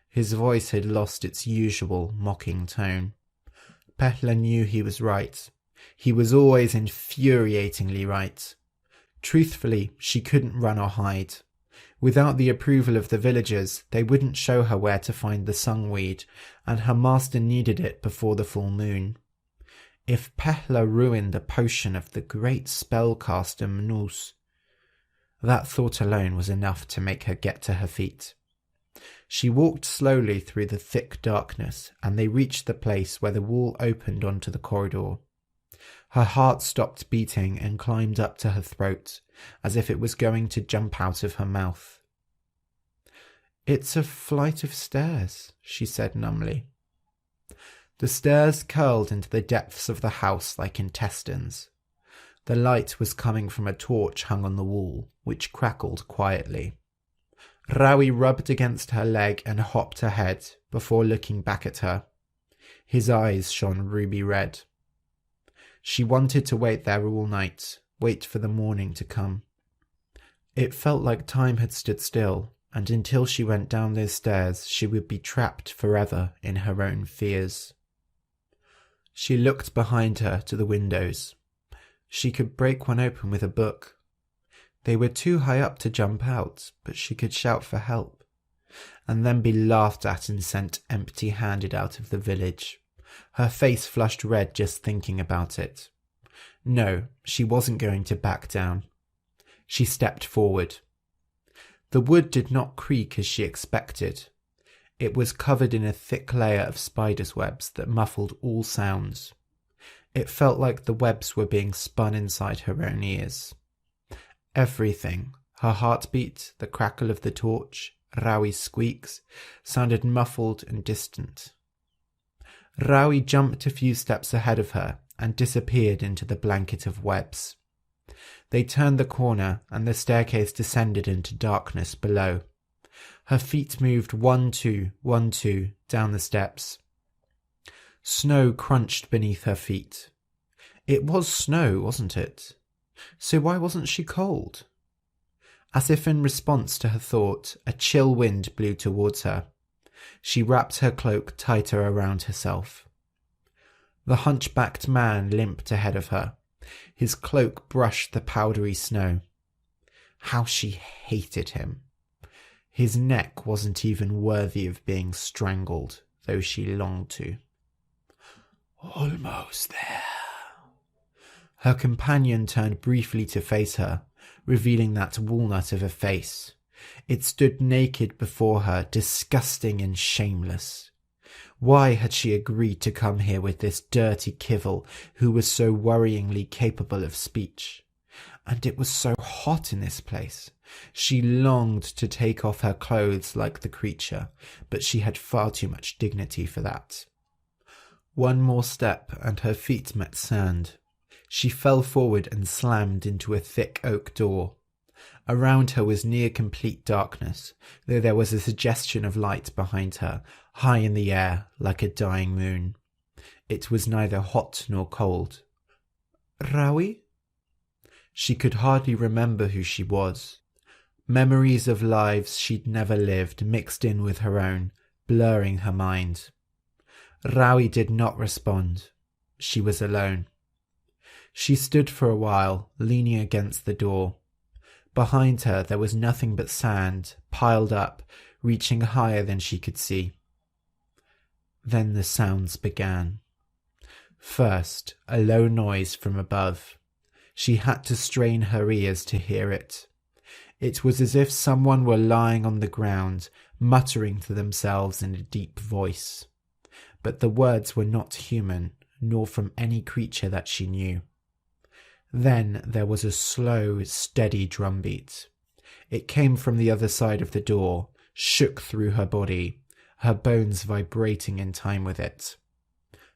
His voice had lost its usual mocking tone. Pehla knew he was right. He was always infuriatingly right. Truthfully, she couldn't run or hide. Without the approval of the villagers, they wouldn't show her where to find the sungweed, and her master needed it before the full moon. If Pehla ruined the potion of the great spellcaster Mnus, that thought alone was enough to make her get to her feet. She walked slowly through the thick darkness, and they reached the place where the wall opened onto the corridor. Her heart stopped beating and climbed up to her throat, as if it was going to jump out of her mouth. It's a flight of stairs, she said numbly. The stairs curled into the depths of the house like intestines. The light was coming from a torch hung on the wall, which crackled quietly. Rawi rubbed against her leg and hopped ahead before looking back at her. His eyes shone ruby red. She wanted to wait there all night, wait for the morning to come. It felt like time had stood still, and until she went down those stairs, she would be trapped forever in her own fears. She looked behind her to the windows. She could break one open with a book. They were too high up to jump out, but she could shout for help, and then be laughed at and sent empty-handed out of the village. Her face flushed red just thinking about it. No, she wasn't going to back down. She stepped forward. The wood did not creak as she expected. It was covered in a thick layer of spiders' webs that muffled all sounds. It felt like the webs were being spun inside her own ears. Everything, her heartbeat, the crackle of the torch, Rawi's squeaks, sounded muffled and distant. Rawi jumped a few steps ahead of her and disappeared into the blanket of webs. They turned the corner and the staircase descended into darkness below. Her feet moved 1, 2, 1, 2 down the steps. Snow crunched beneath her feet. It was snow, wasn't it? So why wasn't she cold? As if in response to her thought, a chill wind blew towards her. She wrapped her cloak tighter around herself. The hunchbacked man limped ahead of her. His cloak brushed the powdery snow. How she hated him. His neck wasn't even worthy of being strangled, though she longed to. Almost there. Her companion turned briefly to face her, revealing that walnut of a face. It stood naked before her, disgusting and shameless. Why had she agreed to come here with this dirty kivil who was so worryingly capable of speech? And it was so hot in this place. She longed to take off her clothes like the creature, but she had far too much dignity for that. One more step and her feet met sand. She fell forward and slammed into a thick oak door. Around her was near complete darkness, though there was a suggestion of light behind her, high in the air like a dying moon. It was neither hot nor cold. Rawi? She could hardly remember who she was. Memories of lives she'd never lived mixed in with her own, blurring her mind. Rawi did not respond. She was alone. She stood for a while, leaning against the door. Behind her there was nothing but sand, piled up, reaching higher than she could see. Then the sounds began. First, a low noise from above. She had to strain her ears to hear it. It was as if someone were lying on the ground, muttering to themselves in a deep voice. But the words were not human, nor from any creature that she knew. Then there was a slow, steady drumbeat. It came from the other side of the door, shook through her body, her bones vibrating in time with it.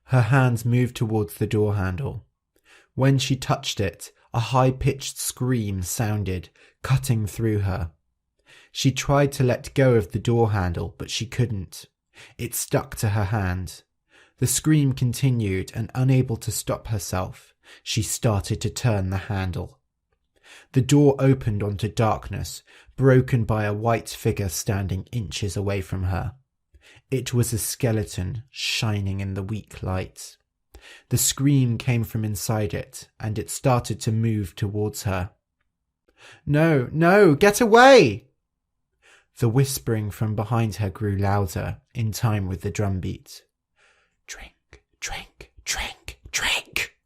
Her hands moved towards the door handle. When she touched it, a high-pitched scream sounded, cutting through her. She tried to let go of the door handle, but she couldn't. It stuck to her hand. The scream continued, and unable to stop herself, she started to turn the handle. The door opened onto darkness, broken by a white figure standing inches away from her. It was a skeleton, shining in the weak light. The scream came from inside it, and it started to move towards her. "No, no, get away!" The whispering from behind her grew louder, in time with the drumbeat. "Drink, drink, drink, drink!"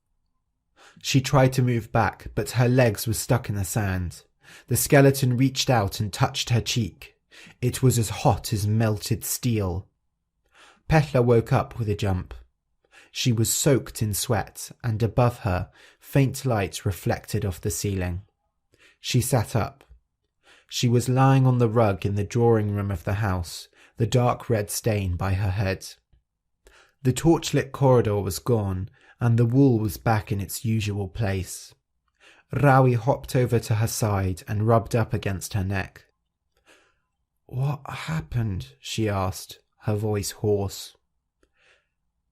She tried to move back, but her legs were stuck in the sand. The skeleton reached out and touched her cheek. It was as hot as melted steel. Petla woke up with a jump. She was soaked in sweat, and above her, faint light reflected off the ceiling. She sat up. She was lying on the rug in the drawing room of the house, the dark red stain by her head. The torchlit corridor was gone, and the wool was back in its usual place. Rawi hopped over to her side and rubbed up against her neck. "What happened?" she asked, her voice hoarse.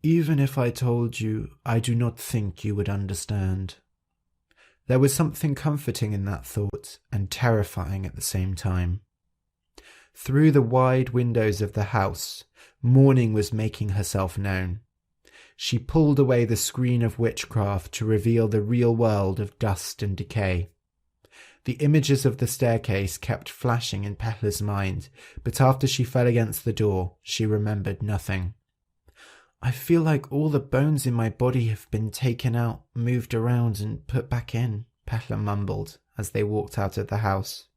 "Even if I told you, I do not think you would understand." There was something comforting in that thought and terrifying at the same time. Through the wide windows of the house, morning was making herself known. She pulled away the screen of witchcraft to reveal the real world of dust and decay. The images of the staircase kept flashing in Pepla's mind, but after she fell against the door, she remembered nothing. I feel like all the bones in my body have been taken out, moved around and put back in, Petla mumbled as they walked out of the house.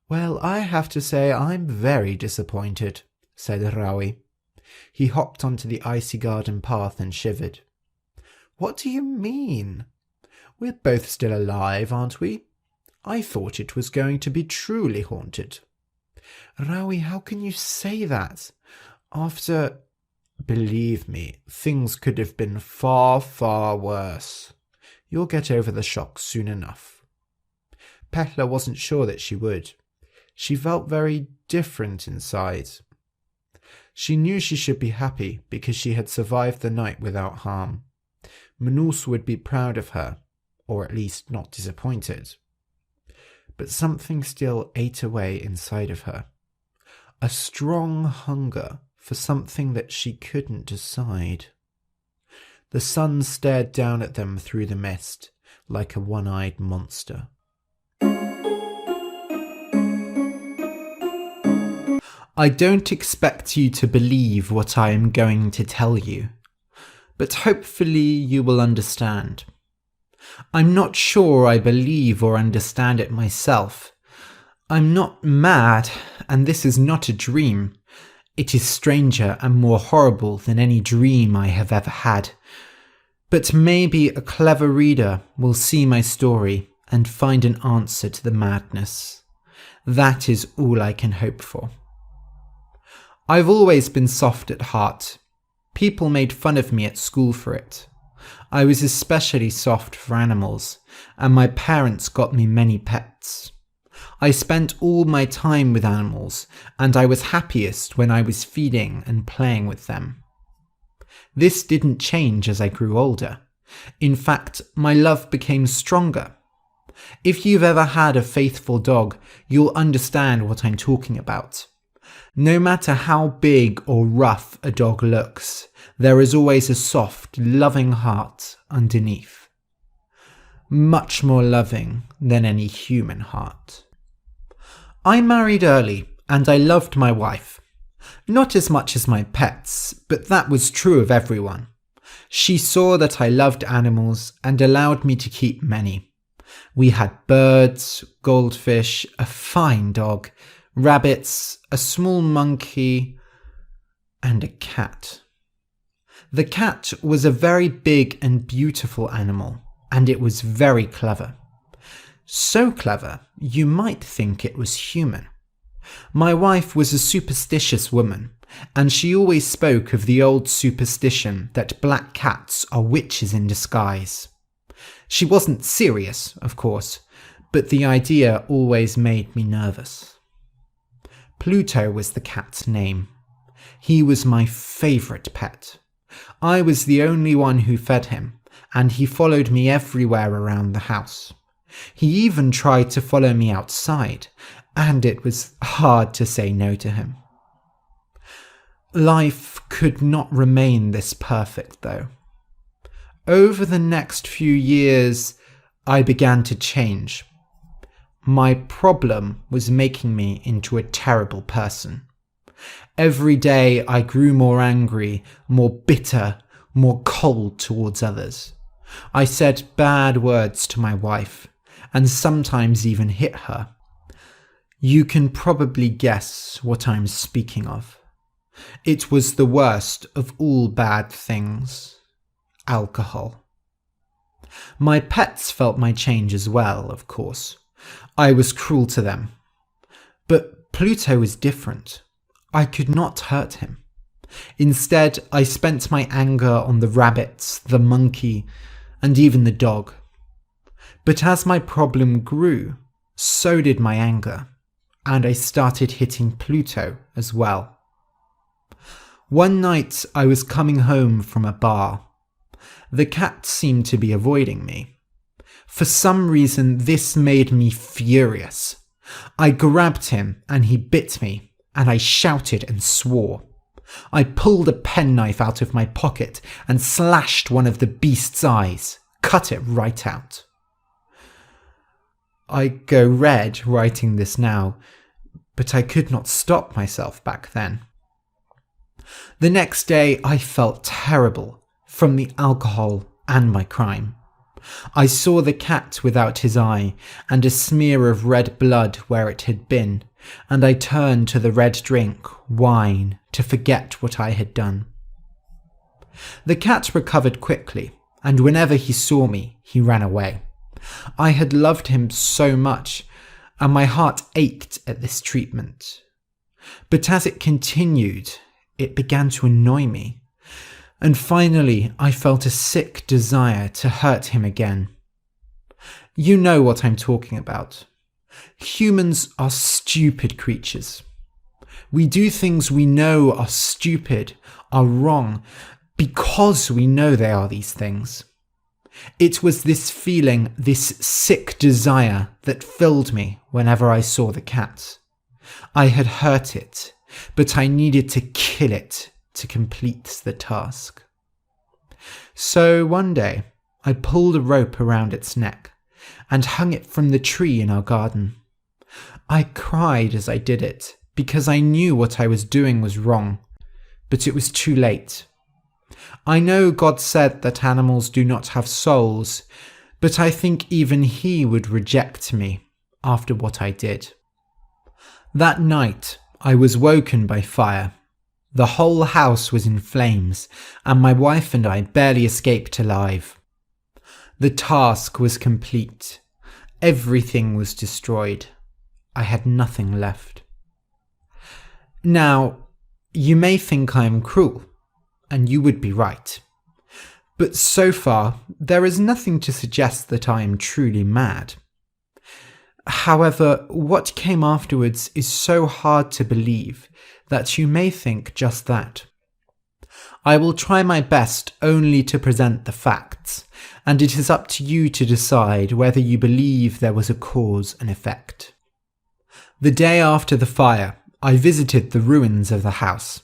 Well, I have to say I'm very disappointed, said Raui. He hopped onto the icy garden path and shivered. What do you mean? We're both still alive, aren't we? I thought it was going to be truly haunted. Raui, how can you say that? After... Believe me, things could have been far, far worse. You'll get over the shock soon enough. Petla wasn't sure that she would. She felt very different inside. She knew she should be happy because she had survived the night without harm. Manus would be proud of her, or at least not disappointed. But something still ate away inside of her. A strong hunger for something that she couldn't decide. The sun stared down at them through the mist like a one-eyed monster. I don't expect you to believe what I am going to tell you, but hopefully you will understand. I'm not sure I believe or understand it myself. I'm not mad, and this is not a dream. It is stranger and more horrible than any dream I have ever had. But maybe a clever reader will see my story and find an answer to the madness. That is all I can hope for. I've always been soft at heart. People made fun of me at school for it. I was especially soft for animals, and my parents got me many pets. I spent all my time with animals, and I was happiest when I was feeding and playing with them. This didn't change as I grew older. In fact, my love became stronger. If you've ever had a faithful dog, you'll understand what I'm talking about. No matter how big or rough a dog looks, there is always a soft, loving heart underneath. Much more loving than any human heart. I married early, and I loved my wife. Not as much as my pets, but that was true of everyone. She saw that I loved animals and allowed me to keep many. We had birds, goldfish, a fine dog, rabbits, a small monkey, and a cat. The cat was a very big and beautiful animal, and it was very clever. So clever, you might think it was human. My wife was a superstitious woman, and she always spoke of the old superstition that black cats are witches in disguise. She wasn't serious, of course, but the idea always made me nervous. Pluto was the cat's name. He was my favourite pet. I was the only one who fed him, and he followed me everywhere around the house. He even tried to follow me outside, and it was hard to say no to him. Life could not remain this perfect, though. Over the next few years, I began to change. My problem was making me into a terrible person. Every day I grew more angry, more bitter, more cold towards others. I said bad words to my wife, and sometimes even hit her. You can probably guess what I'm speaking of. It was the worst of all bad things. Alcohol. My pets felt my change as well, of course. I was cruel to them. But Pluto was different. I could not hurt him. Instead, I spent my anger on the rabbits, the monkey, and even the dog. But as my problem grew, so did my anger, and I started hitting Pluto as well. One night I was coming home from a bar. The cat seemed to be avoiding me. For some reason, this made me furious. I grabbed him and he bit me, and I shouted and swore. I pulled a penknife out of my pocket and slashed one of the beast's eyes, cut it right out. I go red writing this now, but I could not stop myself back then. The next day I felt terrible from the alcohol and my crime. I saw the cat without his eye and a smear of red blood where it had been, and I turned to the red drink, wine, to forget what I had done. The cat recovered quickly, and whenever he saw me, he ran away. I had loved him so much, and my heart ached at this treatment. But as it continued, it began to annoy me. And finally, I felt a sick desire to hurt him again. You know what I'm talking about. Humans are stupid creatures. We do things we know are stupid, are wrong, because we know they are these things. It was this feeling, this sick desire, that filled me whenever I saw the cat. I had hurt it, but I needed to kill it to complete the task. So one day, I pulled a rope around its neck and hung it from the tree in our garden. I cried as I did it because I knew what I was doing was wrong, but it was too late. I know God said that animals do not have souls, but I think even He would reject me after what I did. That night, I was woken by fire. The whole house was in flames, and my wife and I barely escaped alive. The task was complete. Everything was destroyed. I had nothing left. Now, you may think I am cruel, and you would be right. But so far, there is nothing to suggest that I am truly mad. However, what came afterwards is so hard to believe that you may think just that. I will try my best only to present the facts, and it is up to you to decide whether you believe there was a cause and effect. The day after the fire, I visited the ruins of the house.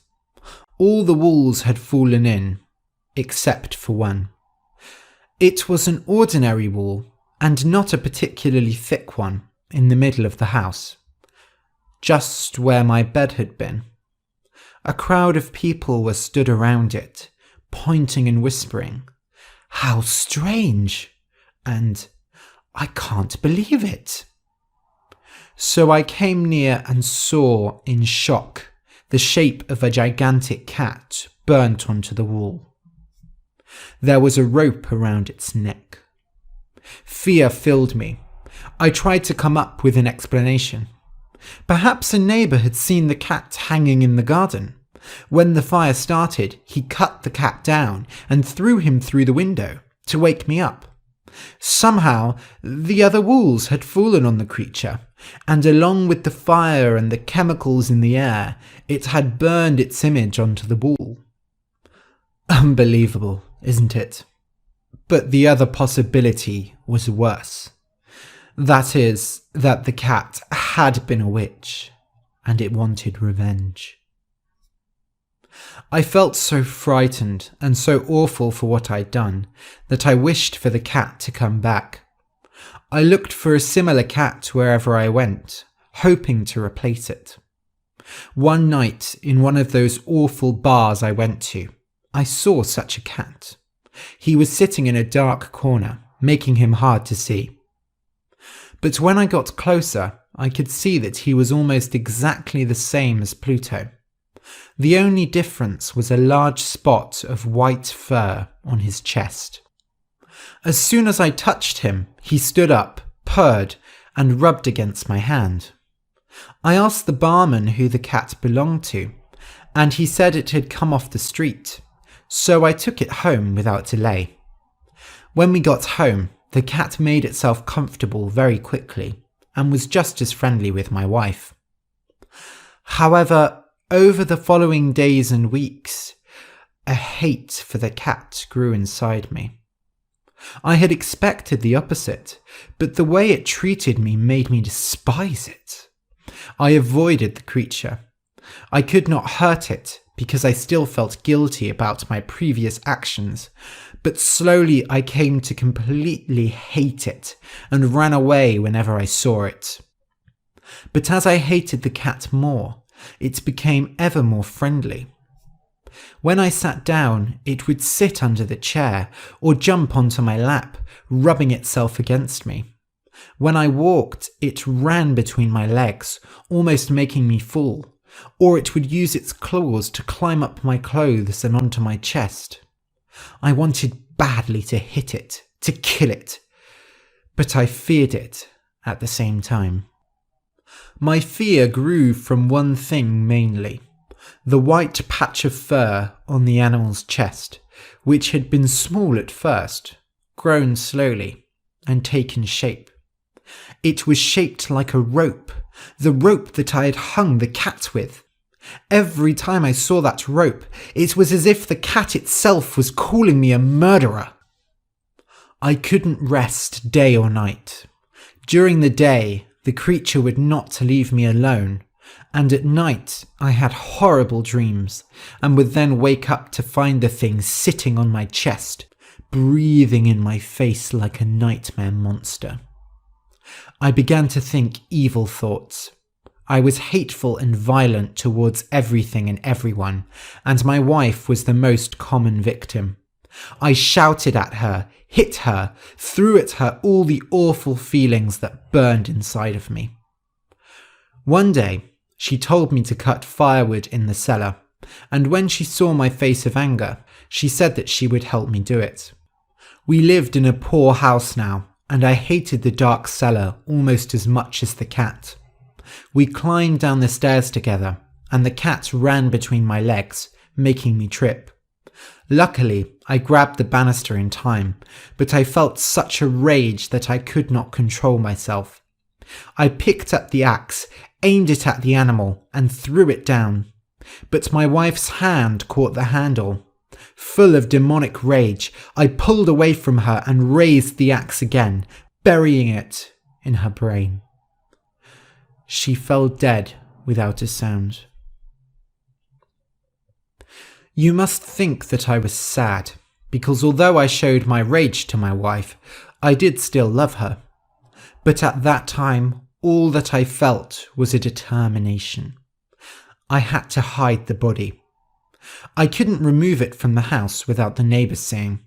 All the walls had fallen in, except for one. It was an ordinary wall, and not a particularly thick one, in the middle of the house, just where my bed had been. A crowd of people were stood around it, pointing and whispering, "How strange!" and "I can't believe it." So I came near and saw, in shock, the shape of a gigantic cat burnt onto the wall. There was a rope around its neck. Fear filled me. I tried to come up with an explanation. Perhaps a neighbour had seen the cat hanging in the garden. When the fire started, he cut the cat down and threw him through the window to wake me up. Somehow, the other walls had fallen on the creature, and along with the fire and the chemicals in the air, it had burned its image onto the wall. Unbelievable, isn't it? But the other possibility was worse. That is, that the cat had been a witch, and it wanted revenge. I felt so frightened and so awful for what I'd done that I wished for the cat to come back. I looked for a similar cat wherever I went, hoping to replace it. One night, in one of those awful bars I went to, I saw such a cat. He was sitting in a dark corner, making him hard to see. But when I got closer, I could see that he was almost exactly the same as Pluto. The only difference was a large spot of white fur on his chest. As soon as I touched him, he stood up, purred, and rubbed against my hand. I asked the barman who the cat belonged to, and he said it had come off the street, so I took it home without delay. When we got home, the cat made itself comfortable very quickly and was just as friendly with my wife. However, over the following days and weeks, a hate for the cat grew inside me. I had expected the opposite, but the way it treated me made me despise it. I avoided the creature. I could not hurt it because I still felt guilty about my previous actions, but slowly I came to completely hate it and ran away whenever I saw it. But as I hated the cat more, it became ever more friendly. When I sat down, it would sit under the chair or jump onto my lap, rubbing itself against me. When I walked, it ran between my legs, almost making me fall, or it would use its claws to climb up my clothes and onto my chest. I wanted badly to hit it, to kill it, but I feared it at the same time. My fear grew from one thing mainly: the white patch of fur on the animal's chest, which had been small at first, grown slowly, and taken shape. It was shaped like a rope, the rope that I had hung the cat with. Every time I saw that rope, it was as if the cat itself was calling me a murderer. I couldn't rest day or night. During the day, the creature would not leave me alone, and at night I had horrible dreams, and would then wake up to find the thing sitting on my chest, breathing in my face like a nightmare monster. I began to think evil thoughts. I was hateful and violent towards everything and everyone, and my wife was the most common victim. I shouted at her, hit her, threw at her all the awful feelings that burned inside of me. One day, she told me to cut firewood in the cellar, and when she saw my face of anger, she said that she would help me do it. We lived in a poor house now, and I hated the dark cellar almost as much as the cat. We climbed down the stairs together, and the cat ran between my legs, making me trip. Luckily, I grabbed the banister in time, but I felt such a rage that I could not control myself. I picked up the axe, aimed it at the animal, and threw it down. But my wife's hand caught the handle. Full of demonic rage, I pulled away from her and raised the axe again, burying it in her brain. She fell dead without a sound. You must think that I was sad, because although I showed my rage to my wife, I did still love her. But at that time, all that I felt was a determination. I had to hide the body. I couldn't remove it from the house without the neighbours seeing.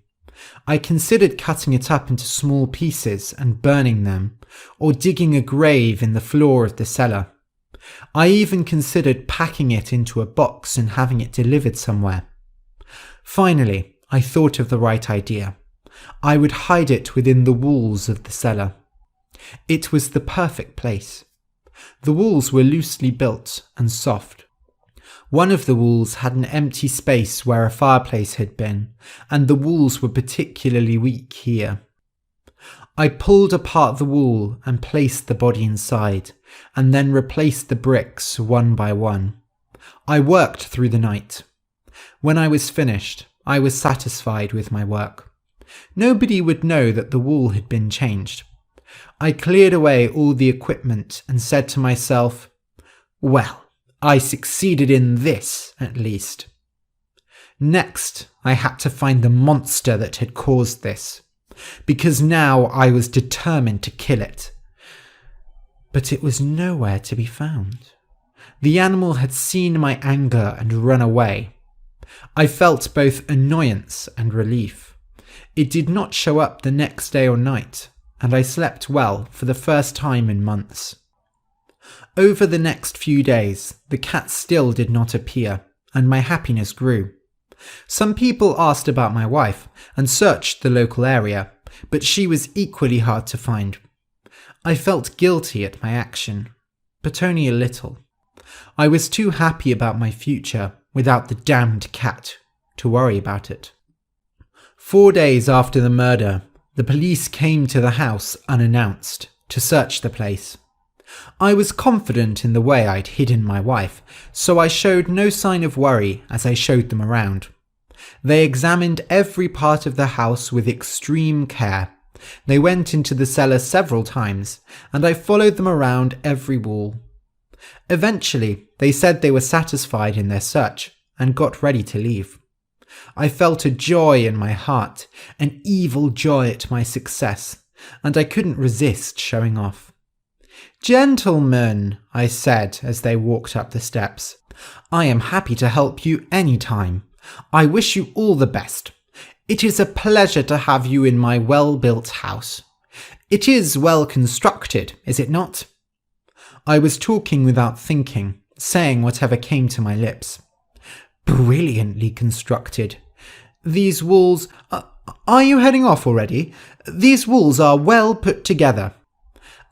I considered cutting it up into small pieces and burning them, or digging a grave in the floor of the cellar. I even considered packing it into a box and having it delivered somewhere. Finally, I thought of the right idea. I would hide it within the walls of the cellar. It was the perfect place. The walls were loosely built and soft. One of the walls had an empty space where a fireplace had been, and the walls were particularly weak here. I pulled apart the wall and placed the body inside, and then replaced the bricks one by one. I worked through the night. When I was finished, I was satisfied with my work. Nobody would know that the wall had been changed. I cleared away all the equipment and said to myself, "Well, I succeeded in this, at least." Next, I had to find the monster that had caused this, because now I was determined to kill it. But it was nowhere to be found. The animal had seen my anger and run away. I felt both annoyance and relief. It did not show up the next day or night, and I slept well for the first time in months. Over the next few days, the cat still did not appear, and my happiness grew. Some people asked about my wife and searched the local area, but she was equally hard to find. I felt guilty at my action, but only a little. I was too happy about my future without the damned cat to worry about it. 4 days after the murder, the police came to the house unannounced to search the place. I was confident in the way I'd hidden my wife, so I showed no sign of worry as I showed them around. They examined every part of the house with extreme care. They went into the cellar several times, and I followed them around every wall. Eventually, they said they were satisfied in their search and got ready to leave. I felt a joy in my heart, an evil joy at my success, and I couldn't resist showing off. "Gentlemen," I said as they walked up the steps, "I am happy to help you any time. I wish you all the best. It is a pleasure to have you in my well-built house. It is well constructed, is it not?" I was talking without thinking, saying whatever came to my lips. "Brilliantly constructed. These walls... Are you heading off already? These walls are well put together."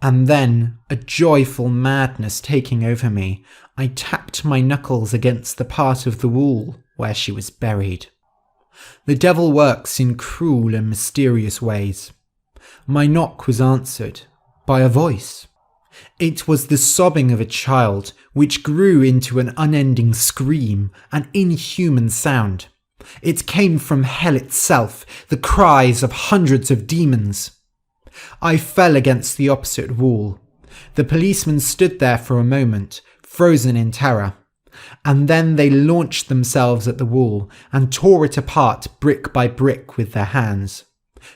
And then, a joyful madness taking over me, I tapped my knuckles against the part of the wall where she was buried. The devil works in cruel and mysterious ways. My knock was answered by a voice. It was the sobbing of a child, which grew into an unending scream, an inhuman sound. It came from hell itself, the cries of hundreds of demons. I fell against the opposite wall. The policemen stood there for a moment, frozen in terror, and then they launched themselves at the wall and tore it apart brick by brick with their hands.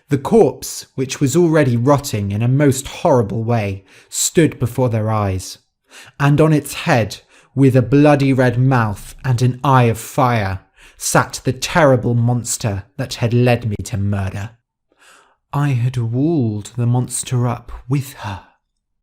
The corpse, which was already rotting in a most horrible way, stood before their eyes, and on its head, with a bloody red mouth and an eye of fire, sat the terrible monster that had led me to murder. I had walled the monster up with her.